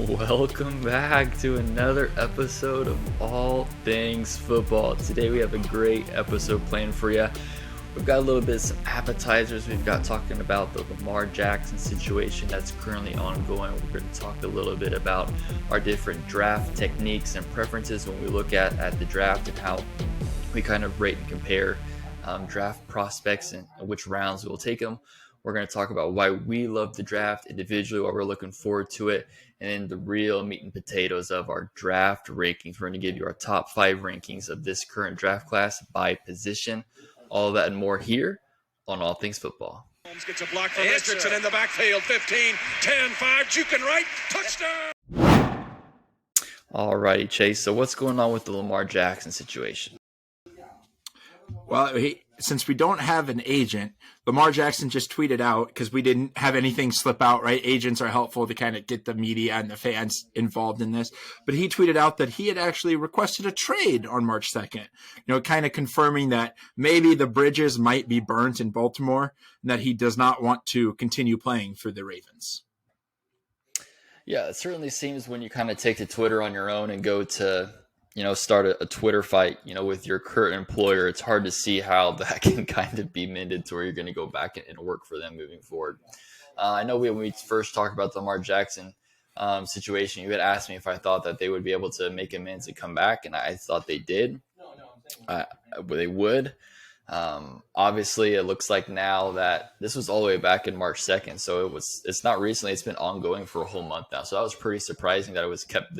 Welcome back to another episode of All Things Football. Today we have a great episode planned for you. We've got a little bit of some appetizers. We've got talking about the Lamar Jackson situation that's currently ongoing. We're going to talk a little bit about our different draft techniques and preferences when we look at the draft and how we kind of rate and compare draft prospects and which rounds we'll take them. We're going to talk about why we love the draft individually, why we're looking forward to it, and then the real meat and potatoes of our draft rankings. We're going to give you our top 5 rankings of this current draft class by position. All that and more here on All Things Football. Holmes gets a block from Richardson in the backfield. 15, 10, 5, juking right, touchdown! All righty, Chase. So what's going on with the Lamar Jackson situation? Well, since we don't have an agent, Lamar Jackson just tweeted out, because we didn't have anything slip out, right? Agents are helpful to kind of get the media and the fans involved in this. But he tweeted out that he had actually requested a trade on March 2nd, kind of confirming that maybe the bridges might be burnt in Baltimore and that he does not want to continue playing for the Ravens. Yeah, it certainly seems when you kind of take to Twitter on your own and go to start a Twitter fight, with your current employer, it's hard to see how that can kind of be mended to where you're going to go back and work for them moving forward. I know when we first talked about the Lamar Jackson situation, you had asked me if I thought that they would be able to make amends and come back, and I thought they did. They would. Obviously, it looks like now that this was all the way back in March 2nd, so it's not recently. It's been ongoing for a whole month now. So that was pretty surprising that it was kept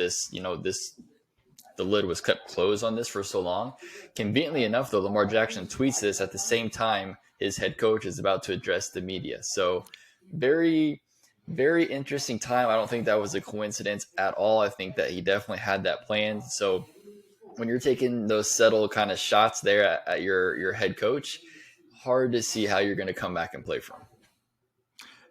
the lid was kept closed on this for so long. Conveniently enough, though, Lamar Jackson tweets this at the same time his head coach is about to address the media. So very, very interesting time. I don't think that was a coincidence at all. I think that he definitely had that planned. So when you're taking those subtle kind of shots there at your head coach, hard to see how you're going to come back and play for him.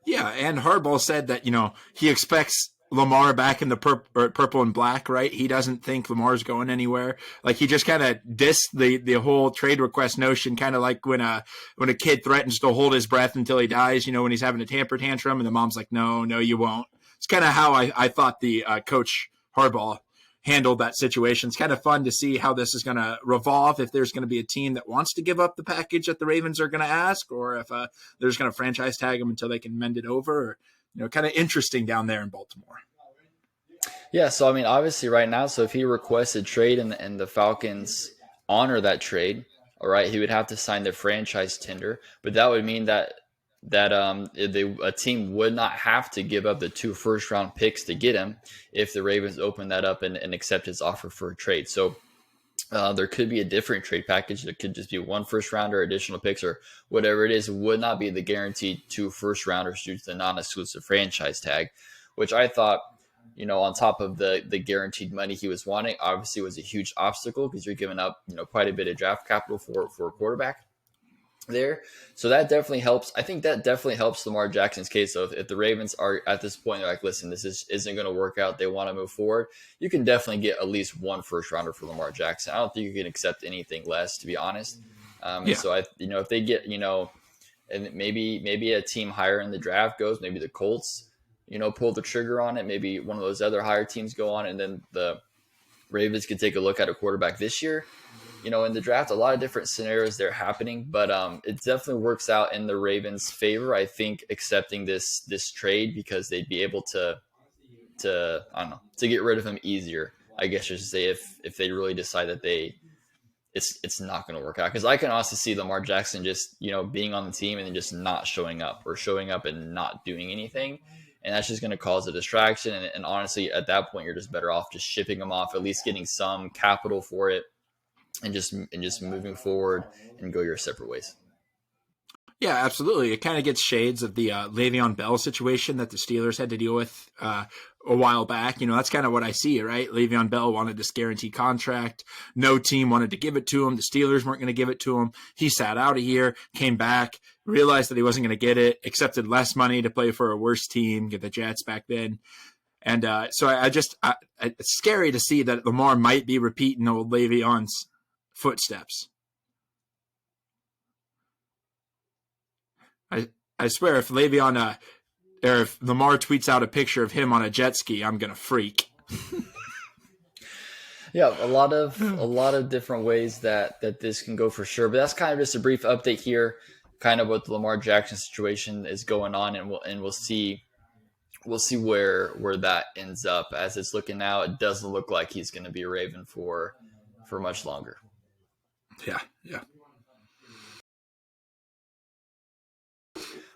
Yeah, and Harbaugh said that, he expects Lamar back in the purple and black, right? He doesn't think Lamar's going anywhere. Like, he just kind of dissed the whole trade request notion, kind of like when a kid threatens to hold his breath until he dies, when he's having a temper tantrum and the mom's like, no, you won't. It's kind of how I thought the coach Harbaugh handled that situation. It's kind of fun to see how this is going to revolve, if there's going to be a team that wants to give up the package that the Ravens are going to ask, or if they're just going to franchise tag them until they can mend it over. Kind of interesting down there in Baltimore. Yeah, so I mean, obviously right now, so if he requests a trade and the Falcons honor that trade, all right, he would have to sign the franchise tender, but that would mean that a team would not have to give up the 2 first-round picks to get him if the Ravens open that up and accept his offer for a trade. So there could be a different trade package. It could just be 1 first-rounder, additional picks, or whatever it is. It would not be the guaranteed 2 first-rounders due to the non-exclusive franchise tag, which I thought, on top of the guaranteed money he was wanting, obviously was a huge obstacle because you're giving up, quite a bit of draft capital for a quarterback there. So that definitely helps. I think that definitely helps Lamar Jackson's case. So if the Ravens are at this point, they're like, listen, this isn't going to work out, they want to move forward, you can definitely get at least 1 first rounder for Lamar Jackson. I don't think you can accept anything less, to be honest. And so if they get, and maybe a team higher in the draft goes, maybe the Colts, pull the trigger on it. Maybe one of those other higher teams go on, and then the Ravens could take a look at a quarterback this year. In the draft, a lot of different scenarios there happening, but it definitely works out in the Ravens' favor, I think, accepting this trade, because they'd be able to get rid of him easier, I guess I should say, if they really decide that it's not going to work out. Because I can honestly see Lamar Jackson just, being on the team and then just not showing up, or showing up and not doing anything. And that's just going to cause a distraction. And honestly, at that point, you're just better off just shipping him off, at least getting some capital for it, and just moving forward and go your separate ways. Yeah, absolutely. It kind of gets shades of the Le'Veon Bell situation that the Steelers had to deal with a while back. That's kind of what I see, right? Le'Veon Bell wanted this guaranteed contract. No team wanted to give it to him. The Steelers weren't going to give it to him. He sat out a year, came back, realized that he wasn't going to get it, accepted less money to play for a worse team, get the Jets back then. And so it's scary to see that Lamar might be repeating old Le'Veon's footsteps. I swear, if Le'Veon if Lamar tweets out a picture of him on a jet ski, I'm gonna freak. Yeah, a lot of different ways that this can go for sure. But that's kind of just a brief update here, kind of what the Lamar Jackson situation is going on, and we'll see where that ends up. As it's looking now, it doesn't look like he's going to be a Raven for much longer. Yeah, yeah.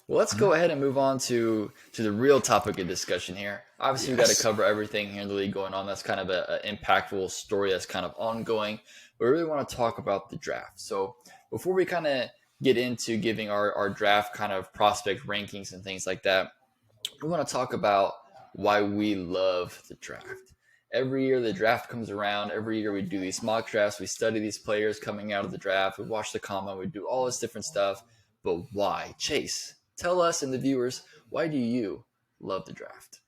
Well, let's go ahead and move on to the real topic of discussion here. Obviously, we've got to cover everything here in the league going on. That's kind of an impactful story that's kind of ongoing. But we really want to talk about the draft. So before we kind of get into giving our draft kind of prospect rankings and things like that, we want to talk about why we love the draft. Every year the draft comes around. Every year we do these mock drafts. We study these players coming out of the draft. We watch the combine. We do all this different stuff. But why? Chase, tell us and the viewers, why do you love the draft?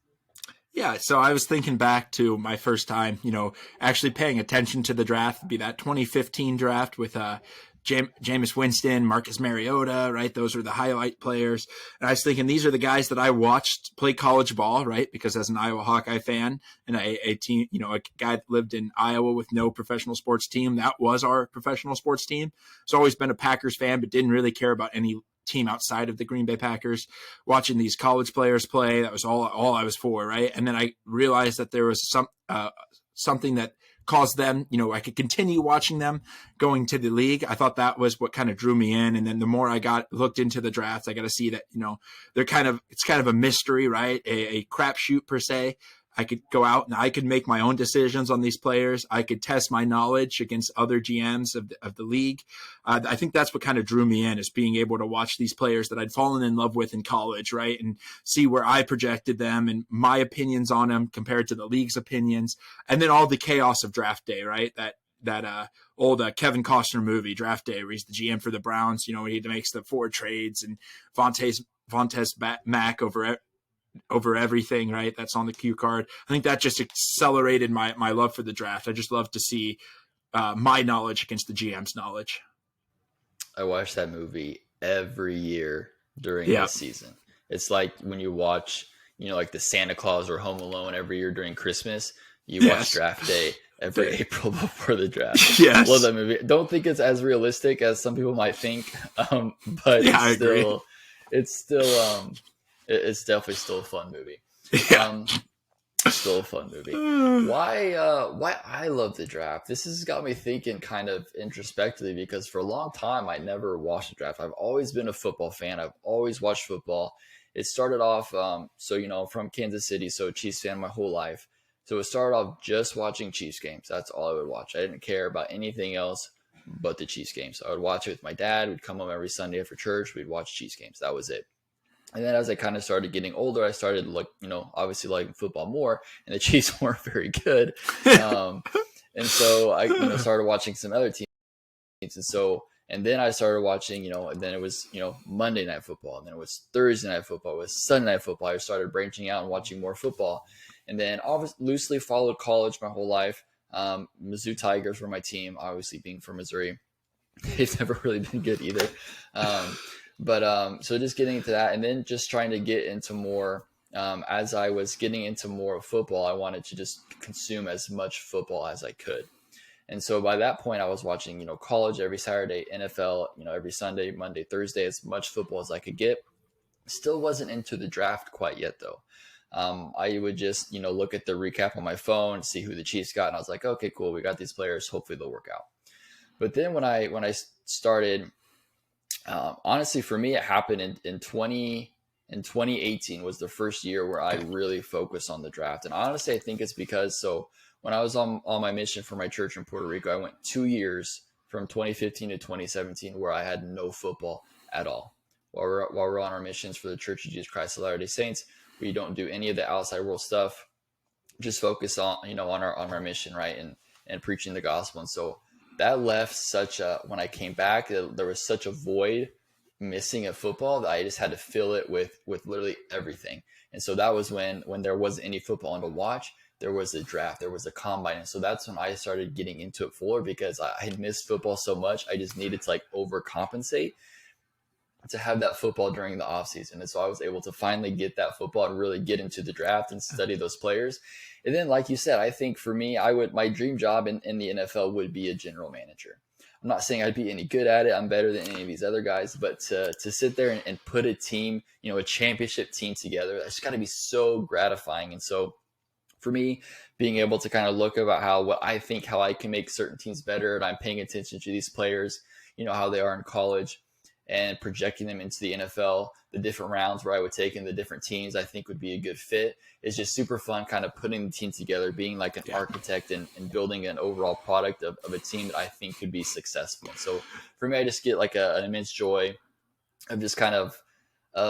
Yeah, so I was thinking back to my first time, actually paying attention to the draft. It'd be that 2015 draft with Jameis Winston, Marcus Mariota, right? Those are the highlight players. And I was thinking these are the guys that I watched play college ball, right? Because as an Iowa Hawkeye fan and a team, a guy that lived in Iowa with no professional sports team, that was our professional sports team. So always been a Packers fan, but didn't really care about any team outside of the Green Bay Packers. Watching these college players play, that was all I was for, right? And then I realized that there was something that caused them, I could continue watching them going to the league. I thought that was what kind of drew me in. And then the more I looked into the draft, I got to see that, it's kind of a mystery, right? A crapshoot per se. I could go out and I could make my own decisions on these players. I could test my knowledge against other GMs of the league. I think that's what kind of drew me in, is being able to watch these players that I'd fallen in love with in college, right? And see where I projected them and my opinions on them compared to the league's opinions. And then all the chaos of draft day, right? That old Kevin Costner movie, Draft Day, where he's the GM for the Browns, he makes the 4 trades and Vontaze Mack over everything, right? That's on the cue card. I think that just accelerated my love for the draft. I just love to see my knowledge against the GM's knowledge. I watch that movie every year during the season. It's like when you watch, like the Santa Claus or Home Alone every year during Christmas, you watch Draft Day every April before the draft. Yes. Love that movie. Don't think it's as realistic as some people might think, but it's definitely still a fun movie. Yeah. Still a fun movie. Why I love the draft. This has got me thinking kind of introspectively, because for a long time I never watched the draft. I've always been a football fan. I've always watched football. It started off, from Kansas City, so Chiefs fan my whole life. So it started off just watching Chiefs games. That's all I would watch. I didn't care about anything else but the Chiefs games. I would watch it with my dad. We'd come home every Sunday after church. We'd watch Chiefs games. That was it. And then as I kind of started getting older, I started obviously liking football more, and the Chiefs weren't very good. And so I started watching some other teams. And then I started watching, and then it was, Monday Night Football, and then it was Thursday Night Football, it was Sunday Night Football. I started branching out and watching more football. And then loosely followed college my whole life. Mizzou Tigers were my team, obviously being from Missouri. They've never really been good either. So just getting into that, and then just trying to get into more, as I was getting into more of football, I wanted to just consume as much football as I could. And so by that point, I was watching, college every Saturday, NFL, every Sunday, Monday, Thursday, as much football as I could get. Still wasn't into the draft quite yet, though. I would just, look at the recap on my phone, see who the Chiefs got, and I was like, okay, cool, we got these players. Hopefully they'll work out. But then when I started, honestly, for me, it happened in 2018 was the first year where I really focused on the draft. And honestly, I think it's because, when I was on my mission for my church in Puerto Rico, I went 2 years from 2015 to 2017 where I had no football at all. While we're on our missions for the Church of Jesus Christ of Latter-day Saints, we don't do any of the outside world stuff. Just focus on, on our mission, right? And preaching the gospel. And so that left when I came back, there was such a void missing of football that I just had to fill it with literally everything. And so that was when there wasn't any football on to watch, there was a draft, there was a combine. And so that's when I started getting into it fuller, because I missed football so much. I just needed to overcompensate. to have that football during the offseason. And so I was able to finally get that football and really get into the draft and study those players. And then, like you said, I think for me, my dream job in the NFL would be a general manager. I'm not saying I'd be any good at it. I'm better than any of these other guys, but to sit there and put a team, a championship team together, that's got to be so gratifying. And so for me, being able to kind of look about how I can make certain teams better, and I'm paying attention to these players, how they are in college, and projecting them into the NFL, the different rounds where I would take in the different teams I think would be a good fit. It's just super fun kind of putting the team together, being like an architect and building an overall product of a team that I think could be successful. And so for me, I just get like an immense joy of just kind of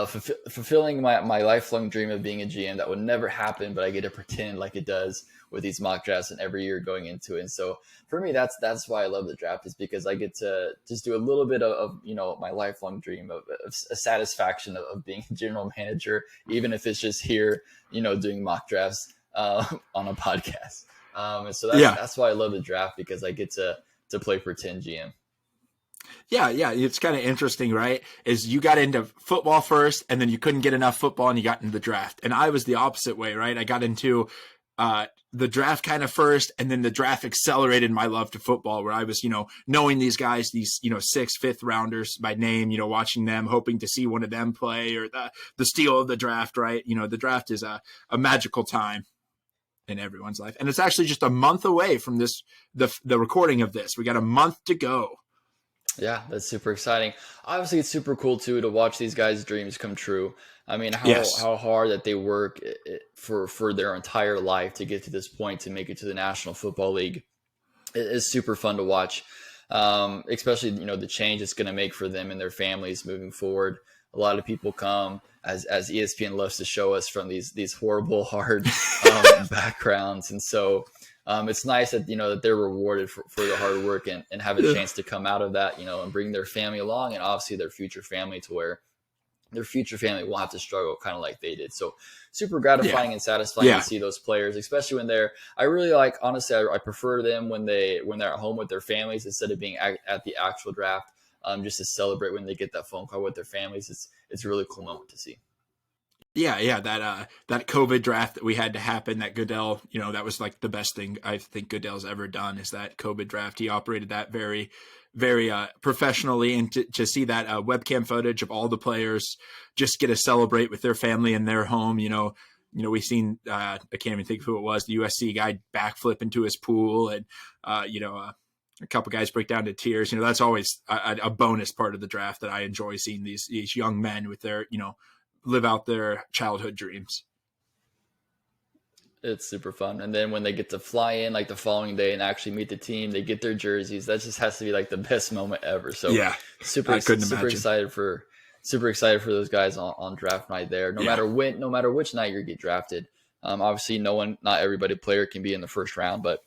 fulfilling my lifelong dream of being a GM that would never happen, but I get to pretend like it does with these mock drafts and every year going into it. And so for me, that's why I love the draft, is because I get to just do a little bit of my lifelong dream of a satisfaction of being a general manager, even if it's just here, doing mock drafts on a podcast. And so that's why I love the draft, because I get to play pretend GM. Yeah, it's kind of interesting, right? Is you got into football first, and then you couldn't get enough football, and you got into the draft. And I was the opposite way, right? I got into the draft kind of first, and then the draft accelerated my love to football, where I was, knowing these guys, these, 6th, 5th rounders by name, watching them, hoping to see one of them play, or the steal of the draft, right? The draft is a magical time in everyone's life. And it's actually just a month away from the recording of this. We got a month to go. Yeah, that's super exciting. Obviously, it's super cool too to watch these guys' dreams come true. I mean, how hard that they work for their entire life to get to this point, to make it to the National Football League. It is super fun to watch, especially the change it's going to make for them and their families moving forward. A lot of people come, as ESPN loves to show us, from these horrible, hard backgrounds, and so. It's nice that that they're rewarded for the hard work and have a chance to come out of that, and bring their family along, and obviously their future family, to where their future family won't have to struggle kind of like they did. So super gratifying and satisfying to see those players, especially when I really like, honestly, I prefer them when they're at home with their families instead of being at the actual draft, just to celebrate when they get that phone call with their families. It's a really cool moment to see. Yeah, that COVID draft that we had to happen, that Goodell, that was like the best thing I think Goodell's ever done, is that COVID draft. He operated that very, very professionally, and to see that webcam footage of all the players just get to celebrate with their family in their home. We've seen, I can't even think of who it was, the USC guy backflip into his pool, and a couple guys break down to tears. That's always a bonus part of the draft that I enjoy, seeing these young men with their, live out their childhood dreams. It's super fun. And then when they get to fly in like the following day and actually meet the team, they get their jerseys. That just has to be like the best moment ever. So super excited for those guys on draft night there. No matter which night you get drafted. Obviously not everybody player can be in the first round, but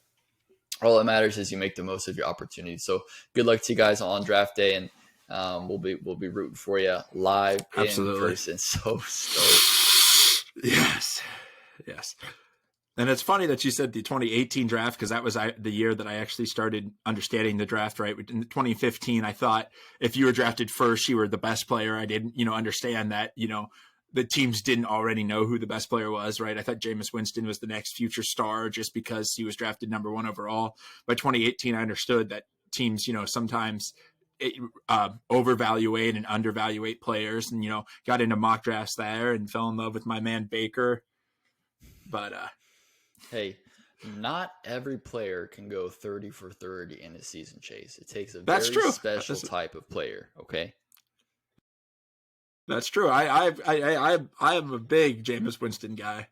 all that matters is you make the most of your opportunity. So good luck to you guys on draft day, and we'll be rooting for you live in person. So stoked. Yes. And it's funny that you said the 2018 draft, because that was the year that I actually started understanding the draft, right? In 2015, I thought if you were drafted first, you were the best player. I didn't, understand that, the teams didn't already know who the best player was, right? I thought Jameis Winston was the next future star just because he was drafted number 1 overall. By 2018, I understood that teams, sometimes overvaluate and undervaluate players, and got into mock drafts there and fell in love with my man Baker. But hey, not every player can go 30 for 30 in a season, Chase. It takes a very special type of player. Okay, that's true. I am a big Jameis Winston guy,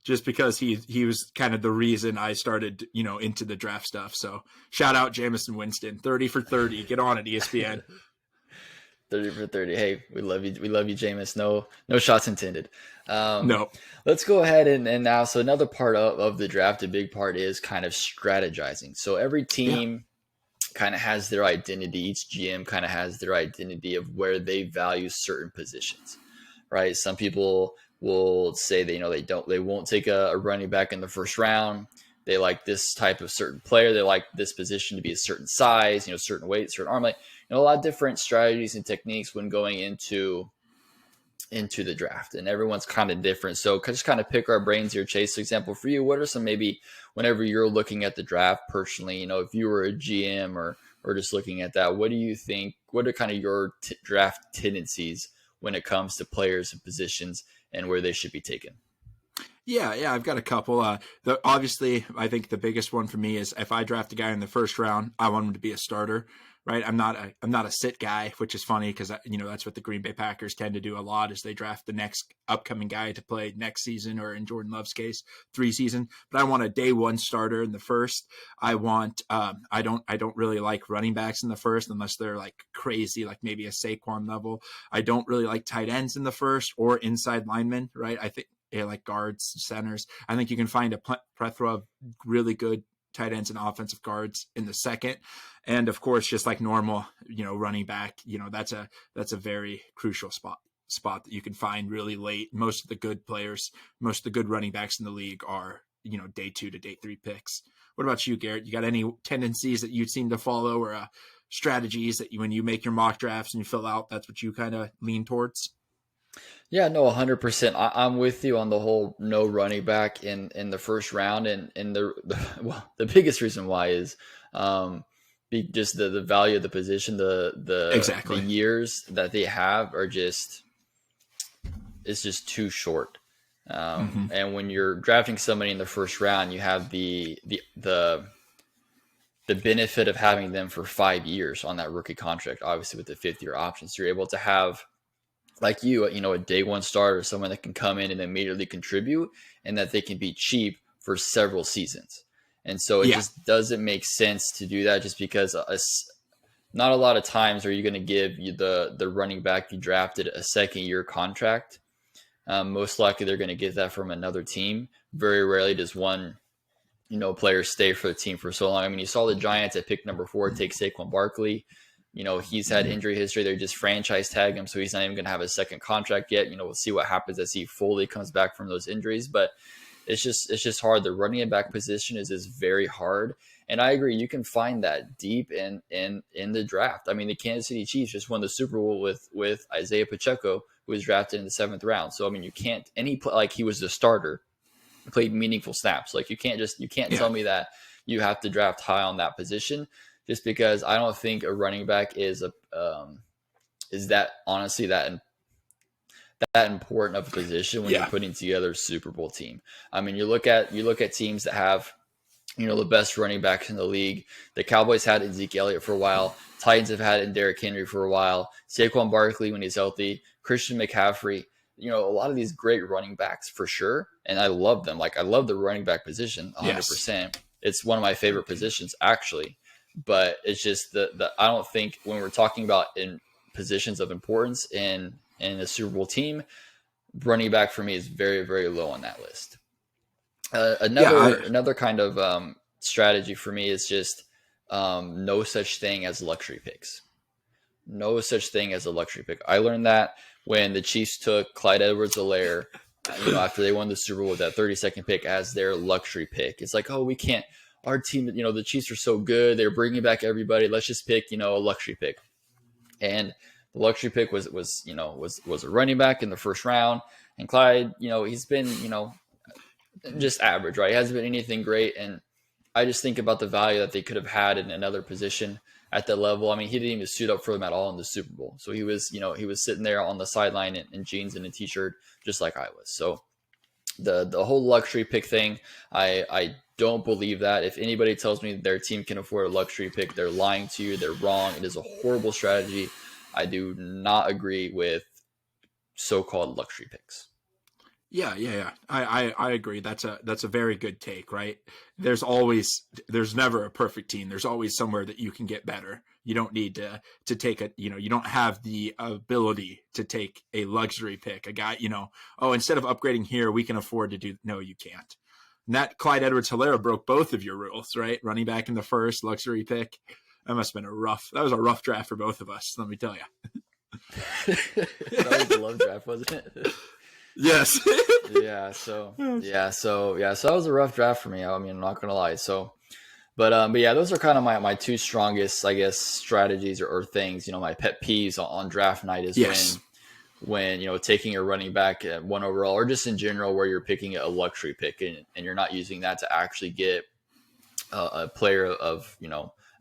just because he was kind of the reason I started, into the draft stuff. So shout out Jameis Winston, 30 for 30. Get on it, ESPN. 30 for 30. Hey, we love you. We love you, Jameis. No shots intended. No. Let's go ahead and now, so another part of the draft, a big part is kind of strategizing. So every team kind of has their identity. Each GM kind of has their identity of where they value certain positions, right? Some people will say that, they won't take a running back in the first round. they like this type of certain player. They like this position to be a certain size, certain weight, certain arm length. A lot of different strategies and techniques when going into the draft, and everyone's kind of different. So just kind of pick our brains here, Chase. For example, for you, what are some, maybe whenever you're looking at the draft personally, if you were a GM or just looking at that, what do you think? What are kind of your draft tendencies when it comes to players and positions and where they should be taken? Yeah, I've got a couple. Obviously, I think the biggest one for me is if I draft a guy in the first round, I want him to be a starter, right? I'm not a sit guy, which is funny because that's what the Green Bay Packers tend to do a lot, is they draft the next upcoming guy to play next season, or in Jordan Love's case, 3 season. But I want a day one starter in the first. I want I don't really like running backs in the first unless they're like crazy, like maybe a Saquon level. I don't really like tight ends in the first or inside linemen, right? I think like guards, centers. I think you can find a plethora of really good tight ends and offensive guards in the second. And of course, just like normal, running back, that's a very crucial spot that you can find really late. Most of the good players, most of the good running backs in the league are, day 2 to day 3 picks. What about you, Garrett? You got any tendencies that you seem to follow, or strategies that when you make your mock drafts and you fill out, that's what you kind of lean towards? Yeah, no, 100%. I'm with you on the whole no running back in the first round, and the biggest reason why is just the value of the position, the Exactly. years that they have are just, it's just too short. And when you're drafting somebody in the first round, you have the benefit of having them for 5 years on that rookie contract, obviously with the 5th-year option. So you're able to have, like a day one starter, someone that can come in and immediately contribute, and that they can be cheap for several seasons. And so it just doesn't make sense to do that, just because not a lot of times are you going to give you the running back you drafted a 2nd-year contract. Most likely they're going to get that from another team. Very rarely does one player stay for the team for so long. I mean, you saw the Giants at pick number 4 take Saquon Barkley. He's had injury history. They just franchise tag him, so he's not even going to have a second contract yet. We'll see what happens as he fully comes back from those injuries. But it's just hard. The running back position is very hard. And I agree, you can find that deep in the draft. I mean, the Kansas City Chiefs just won the Super Bowl with Isaiah Pacheco, who was drafted in the 7th round. So I mean, you can't, and he was the starter, played meaningful snaps. Like you can't tell me that you have to draft high on that position, just because I don't think a running back is that honestly that important of a position when you're putting together a Super Bowl team. I mean, you look at teams that have the best running backs in the league. The Cowboys had Ezekiel Elliott for a while. Titans have had Derrick Henry for a while. Saquon Barkley when he's healthy. Christian McCaffrey. A lot of these great running backs for sure, and I love them. Like I love the running back position 100%. Yes. It's one of my favorite positions actually. But it's just I don't think when we're talking about in positions of importance in a Super Bowl team, running back for me is very, very low on that list. Another kind of strategy for me is just no such thing as luxury picks. No such thing as a luxury pick. I learned that when the Chiefs took Clyde Edwards-Helaire, after they won the Super Bowl with that 32nd pick as their luxury pick. It's like, oh, we can't. Our team, the Chiefs are so good. They're bringing back everybody. Let's just pick, a luxury pick. And the luxury pick was a running back in the first round. And Clyde, he's been, just average, right? He hasn't been anything great. And I just think about the value that they could have had in another position at that level. I mean, he didn't even suit up for them at all in the Super Bowl. So he was sitting there on the sideline in jeans and a t-shirt, just like I was. So the whole luxury pick thing, I don't believe that. If anybody tells me their team can afford a luxury pick, they're lying to you. They're wrong. It is a horrible strategy. I do not agree with so-called luxury picks. Yeah. I agree. That's a very good take, right? There's never a perfect team. There's always somewhere that you can get better. You don't need to take you don't have the ability to take a luxury pick. A guy, instead of upgrading here, we can afford to do. No, you can't. And that Clyde Edwards-Helaire broke both of your rules, right? Running back in the first, luxury pick. That was a rough draft for both of us. Let me tell you. That was a love draft, wasn't it? Yes. So that was a rough draft for me. I mean, I'm not gonna lie. But yeah, those are kind of my two strongest, I guess, strategies or things. My pet peeves on draft night is Yes. when taking a running back at one overall, or just in general where you're picking a luxury pick and you're not using that to actually get a player of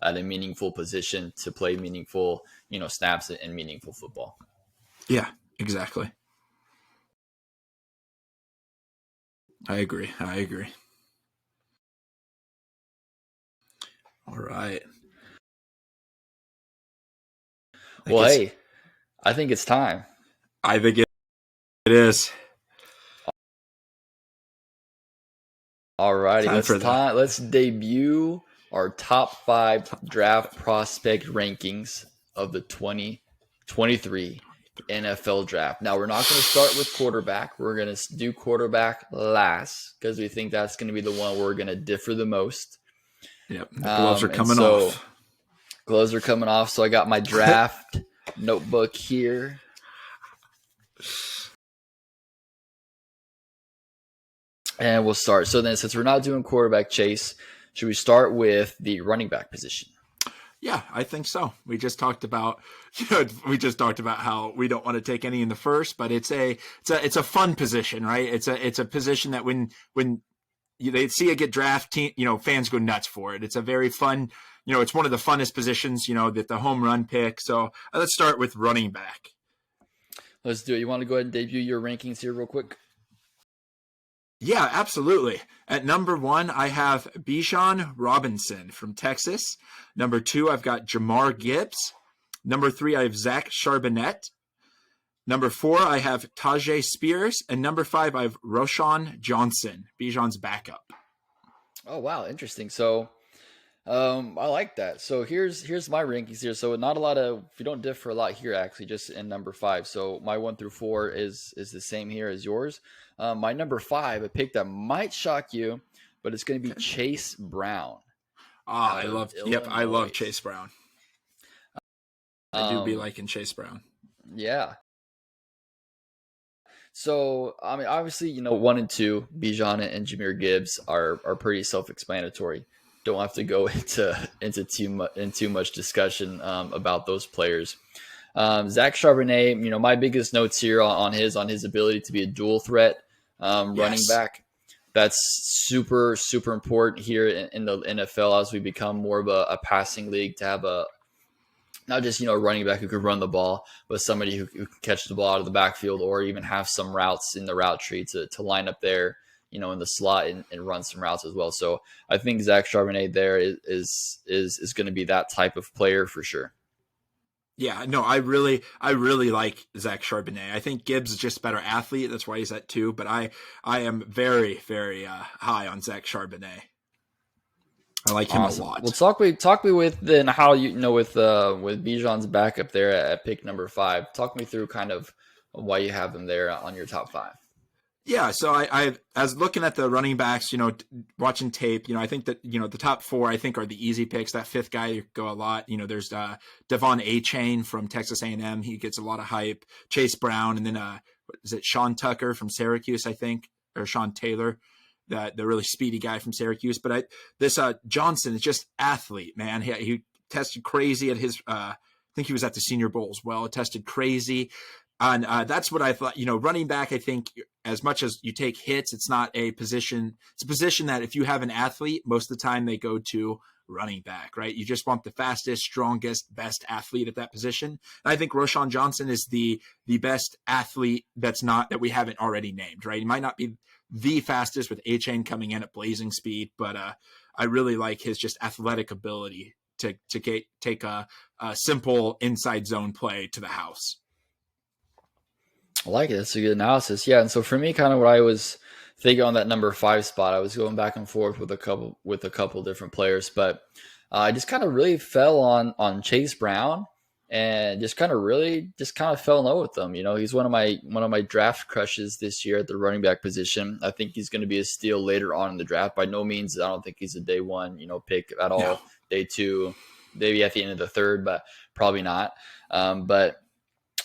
at a meaningful position to play meaningful snaps and meaningful football. Yeah, exactly. I agree. I agree. All right. I Well, guess hey, I think it's time. I think it is Alrighty, time for the let's debut our top five top draft five. prospect rankings of the 2023 NFL draft. Now we're not going to start with quarterback. We're going to do quarterback last because we think that's going to be the one we're going to differ the most. Yep, the gloves are And coming so off. gloves are coming off. So I got my draft notebook here. And we'll start. So then, since we're not doing quarterback, Chase, should we start with the running back position? Yeah, I think so. We just talked about how we don't want to take any in the first, but it's a fun position, right? It's a position that when they see it get drafted, fans go nuts for it. It's a very fun, it's one of the funnest positions, that the home run pick. So let's start with running back. Let's do it. You want to go ahead and debut your rankings here real quick? Yeah, absolutely. At number 1, I have Bijan Robinson from Texas. Number 2, I've got Jamar Gibbs. Number 3, I have Zach Charbonnet. Number 4, I have Tajay Spears. And number 5, I have Roshan Johnson, Bijan's backup. Oh wow, interesting. So I like that. So here's my rankings here. So not a lot of we don't differ a lot here actually, just in number five. So my 1 through 4 is the same here as yours. My number five, a pick that might shock you, but it's going to be Chase Brown out of I love Illinois. Chase Brown. I do be Um, liking Chase Brown. yeah. So I mean, obviously, 1 and 2, Bijan and Jameer Gibbs are pretty self-explanatory. Don't have to go into too much discussion about those players. Zach Charbonnet, my biggest notes here on his ability to be a dual threat running Yes. back. That's super super important here in the NFL as we become more of a passing league to have a not just a running back who could run the ball, but somebody who can catch the ball out of the backfield or even have some routes in the route tree to line up there, in the slot and run some routes as well. So I think Zach Charbonnet there is going to be that type of player for sure. Yeah, no, I really like Zach Charbonnet. I think Gibbs is just a better athlete. That's why he's at 2. But I am very, very high on Zach Charbonnet. I like him a Awesome. Well, lot. talk me with then how with Bijan's backup there at pick number 5. Talk me through kind of why you have him there on your top 5. Yeah, so I as looking at the running backs, watching tape, I think that the top 4 I think are the easy picks. That fifth guy go a lot. There's Devon A-Chain from Texas A&M. He gets a lot of hype. Chase Brown, and then is it Sean Tucker from Syracuse? I think, or Sean Taylor, the really speedy guy from Syracuse. But this Johnson is just athlete, man. He tested crazy at his. I think he was at the Senior Bowl as well. It tested crazy. And that's what I thought. Running back, I think as much as you take hits, it's not a position. It's a position that if you have an athlete, most of the time they go to running back, right? You just want the fastest, strongest, best athlete at that position. And I think Roshan Johnson is the best athlete that we haven't already named, right? He might not be the fastest with A-Chain coming in at blazing speed, but I really like his just athletic ability to take a simple inside zone play to the house. I like it. That's a good analysis. Yeah, and so for me, kind of what I was thinking on that number 5 spot, I was going back and forth with a couple different players, but I just kind of really fell on Chase Brown and just kind of fell in love with him. He's one of my draft crushes this year at the running back position. I think he's going to be a steal later on in the draft. By no means, I don't think he's a day one pick at all. No. Day 2, maybe at the end of the 3rd, but probably not. But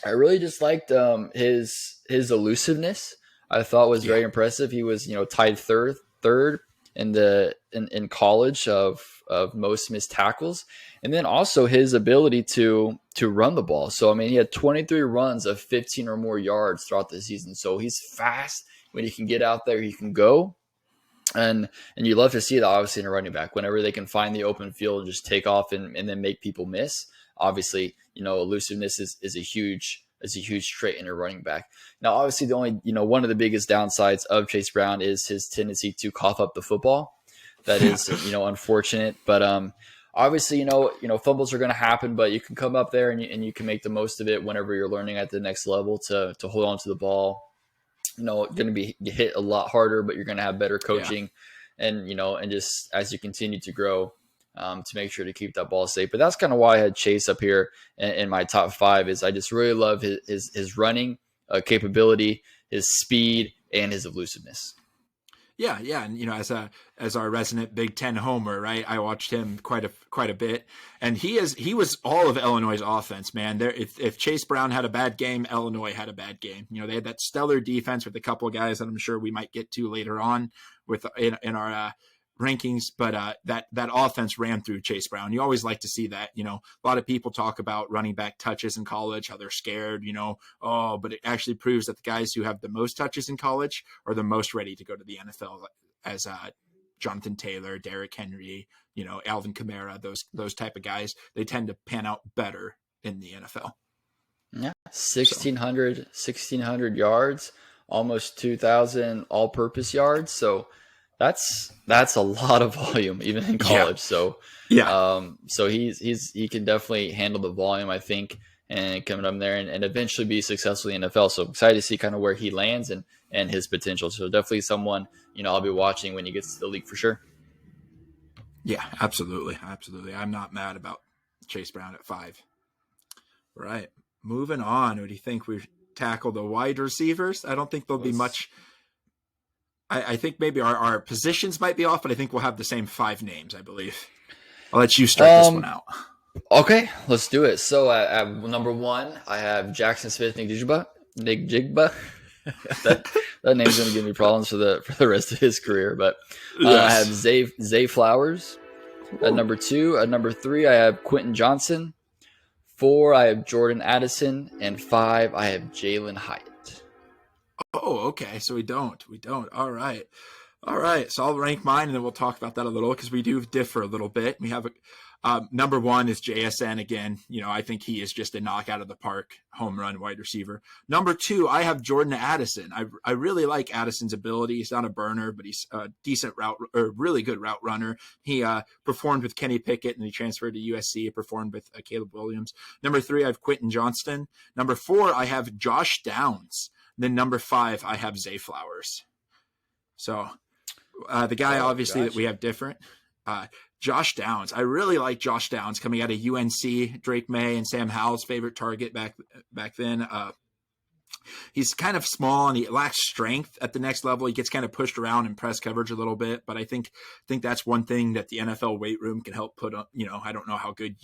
I really just liked his elusiveness. I thought was Yeah. very impressive. He was, tied third in college of most missed tackles, and then also his ability to run the ball. So I mean, he had 23 runs of 15 or more yards throughout the season. So he's fast when he can get out there. He can go, and you love to see that obviously in a running back whenever they can find the open field and just take off and then make people miss. Obviously, elusiveness is a huge trait in a running back. Now, obviously, the only one of the biggest downsides of Chase Brown is his tendency to cough up the football. That is unfortunate, but obviously fumbles are going to happen, but you can come up there and you can make the most of it whenever you're learning at the next level to hold on to the ball. Going to be hit a lot harder, but you're going to have better Yeah. coaching, and just as you continue to grow, to make sure to keep that ball safe. But that's kind of why I had Chase up here in my top 5. Is I just really love his running capability, his speed, and his elusiveness. Yeah, yeah, and as our resident Big Ten homer, right? I watched him quite a bit, and he was all of Illinois' offense, man. There, if Chase Brown had a bad game, Illinois had a bad game. They had that stellar defense with a couple of guys that I'm sure we might get to later on with in our rankings, but that offense ran through Chase Brown. You always like to see that. A lot of people talk about running back touches in college, how they're scared. But it actually proves that the guys who have the most touches in college are the most ready to go to the NFL, as Jonathan Taylor, Derrick Henry, Alvin Kamara, those type of guys. They tend to pan out better in the NFL. Yeah, 1,600 yards, almost 2,000 all-purpose yards. So that's a lot of volume even in college. So so he can definitely handle the volume, I think, and coming up there and eventually be successful in the NFL. So I'm excited to see kind of where he lands and his potential. So definitely someone I'll be watching when he gets to the league for sure. Yeah, absolutely. I'm not mad about Chase Brown at 5. Right. Moving on. What do you think? We tackle the wide receivers. I don't think there'll be much. I think maybe our positions might be off, but I think we'll have the same 5 names, I believe. I'll let you start this one out. Okay, let's do it. So at number 1, I have Jackson Smith-Njigba. that name's going to give me problems for the rest of his career. But I have Zay Flowers. At number 2, at number 3, I have Quentin Johnson. 4, I have Jordan Addison, and 5, I have Jalen Hyatt. Oh, okay. So we don't. All right. So I'll rank mine, and then we'll talk about that a little because we do differ a little bit. We have number 1 is JSN again. I think he is just a knockout of the park, home run wide receiver. Number 2, I have Jordan Addison. I really like Addison's ability. He's not a burner, but he's a decent really good route runner. He performed with Kenny Pickett, and he transferred to USC. He performed with Caleb Williams. Number 3, I have Quentin Johnston. Number 4, I have Josh Downs. Then number 5, I have Zay Flowers. So the guy obviously that we have different. Josh Downs. I really like Josh Downs coming out of UNC. Drake May and Sam Howell's favorite target back then. He's kind of small and he lacks strength at the next level. He gets kind of pushed around in press coverage a little bit, but I think that's one thing that the NFL weight room can help put up. I don't know how good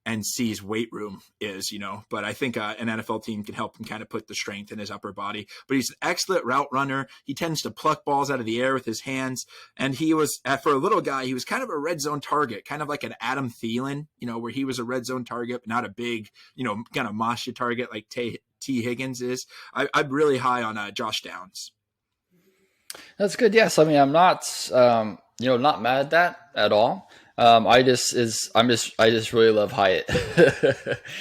UNC's weight room is, but I think an NFL team can help him kind of put the strength in his upper body. But he's an excellent route runner. He tends to pluck balls out of the air with his hands. And he was, for a little guy, he was kind of a red zone target, kind of like an Adam Thielen, where he was a red zone target, but not a big, kind of Masha target like T. Higgins is. I'm really high on Josh Downs. That's good. Yes. I mean, I'm not, not mad at that at all. I just really love Hyatt.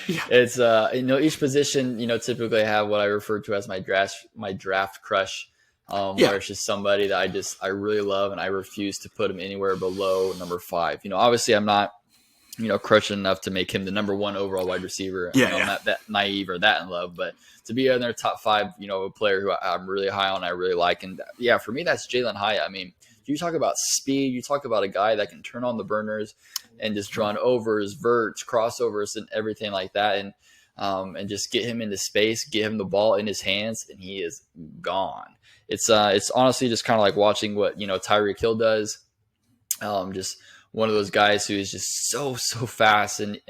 Yeah. It's each position typically I have what I refer to as my draft crush, where it's just somebody that I really love and I refuse to put him anywhere below number 5. Obviously I'm not crushing enough to make him the number 1 overall wide receiver. I'm not that naive or that in love, but to be in their top 5, a player who I'm really high on, I really like, and for me that's Jalen Hyatt. I mean, you talk about speed, you talk about a guy that can turn on the burners and just run overs, verts, crossovers, and everything like that, and just get him into space, get him the ball in his hands, and he is gone. It's honestly just kind of like watching what Tyreek Hill does. Just one of those guys who is just so fast and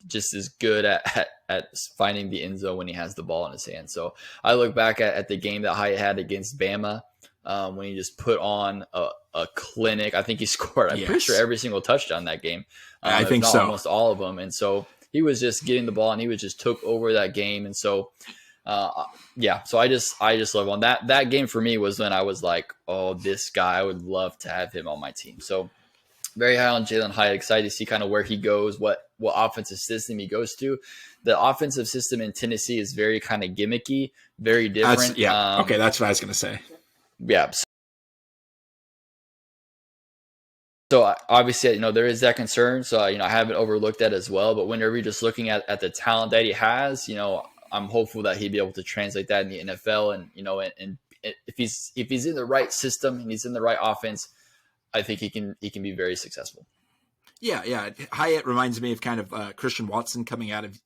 just as good at finding the end zone when he has the ball in his hand. So I look back at the game that Hyatt had against Bama when he just put on a clinic. I think he scored, I'm pretty sure, Yes, every single touchdown that game, I if think not so. almost all of them. And so he was just getting the ball and he was just took over that game. And so yeah, so I just love on that game for me was when I was like, oh, this guy, I would love to have him on my team. So very high on Jalen Hyatt. Excited to see kind of where he goes, what offensive system he goes to. The offensive system in Tennessee is very kind of gimmicky, very different. Okay, that's what I was going to say. Yeah. So obviously, there is that concern. So, I haven't overlooked that as well. But whenever you're just looking at the talent that he has, I'm hopeful that he'd be able to translate that in the NFL. And if he's in the right system and he's in the right offense, I think he can be very successful. Yeah. Hyatt reminds me of kind of Christian Watson coming out of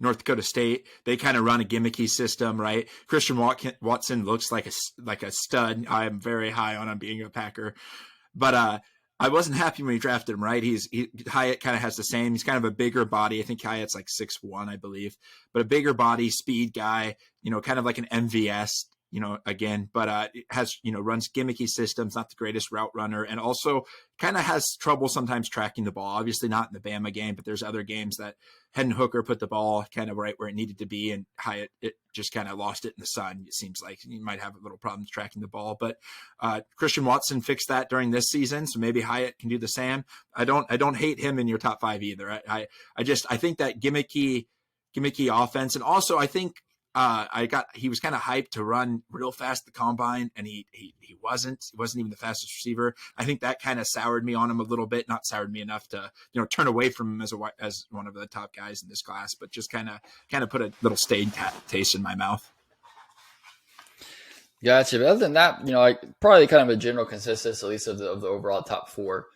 North Dakota State. They kind of run a gimmicky system, right? Christian Watson looks like a stud. I am very high on him being a Packer, but I wasn't happy when he drafted him. Right? Hyatt kind of has the same. He's kind of a bigger body. I think Hyatt's like 6'1", I believe, but a bigger body, speed guy. Kind of like an MVS. Again, but has, runs gimmicky systems, not the greatest route runner, and also kind of has trouble sometimes tracking the ball. Obviously not in the Bama game, but there's other games that Hendon Hooker put the ball kind of right where it needed to be, and Hyatt it just kind of lost it in the sun. It seems like he might have a little problems tracking the ball, but Christian Watson fixed that during this season, so maybe Hyatt can do the same. I don't hate him in your top 5 either. I think that gimmicky offense, and also I think he was kind of hyped to run real fast at the combine, and he wasn't even the fastest receiver. I think that kind of soured me on him a little bit, not soured me enough to, turn away from him as one of the top guys in this class, but just kind of put a little stayed taste in my mouth. Gotcha. But other than that, probably kind of a general consensus, at least of the overall top 4,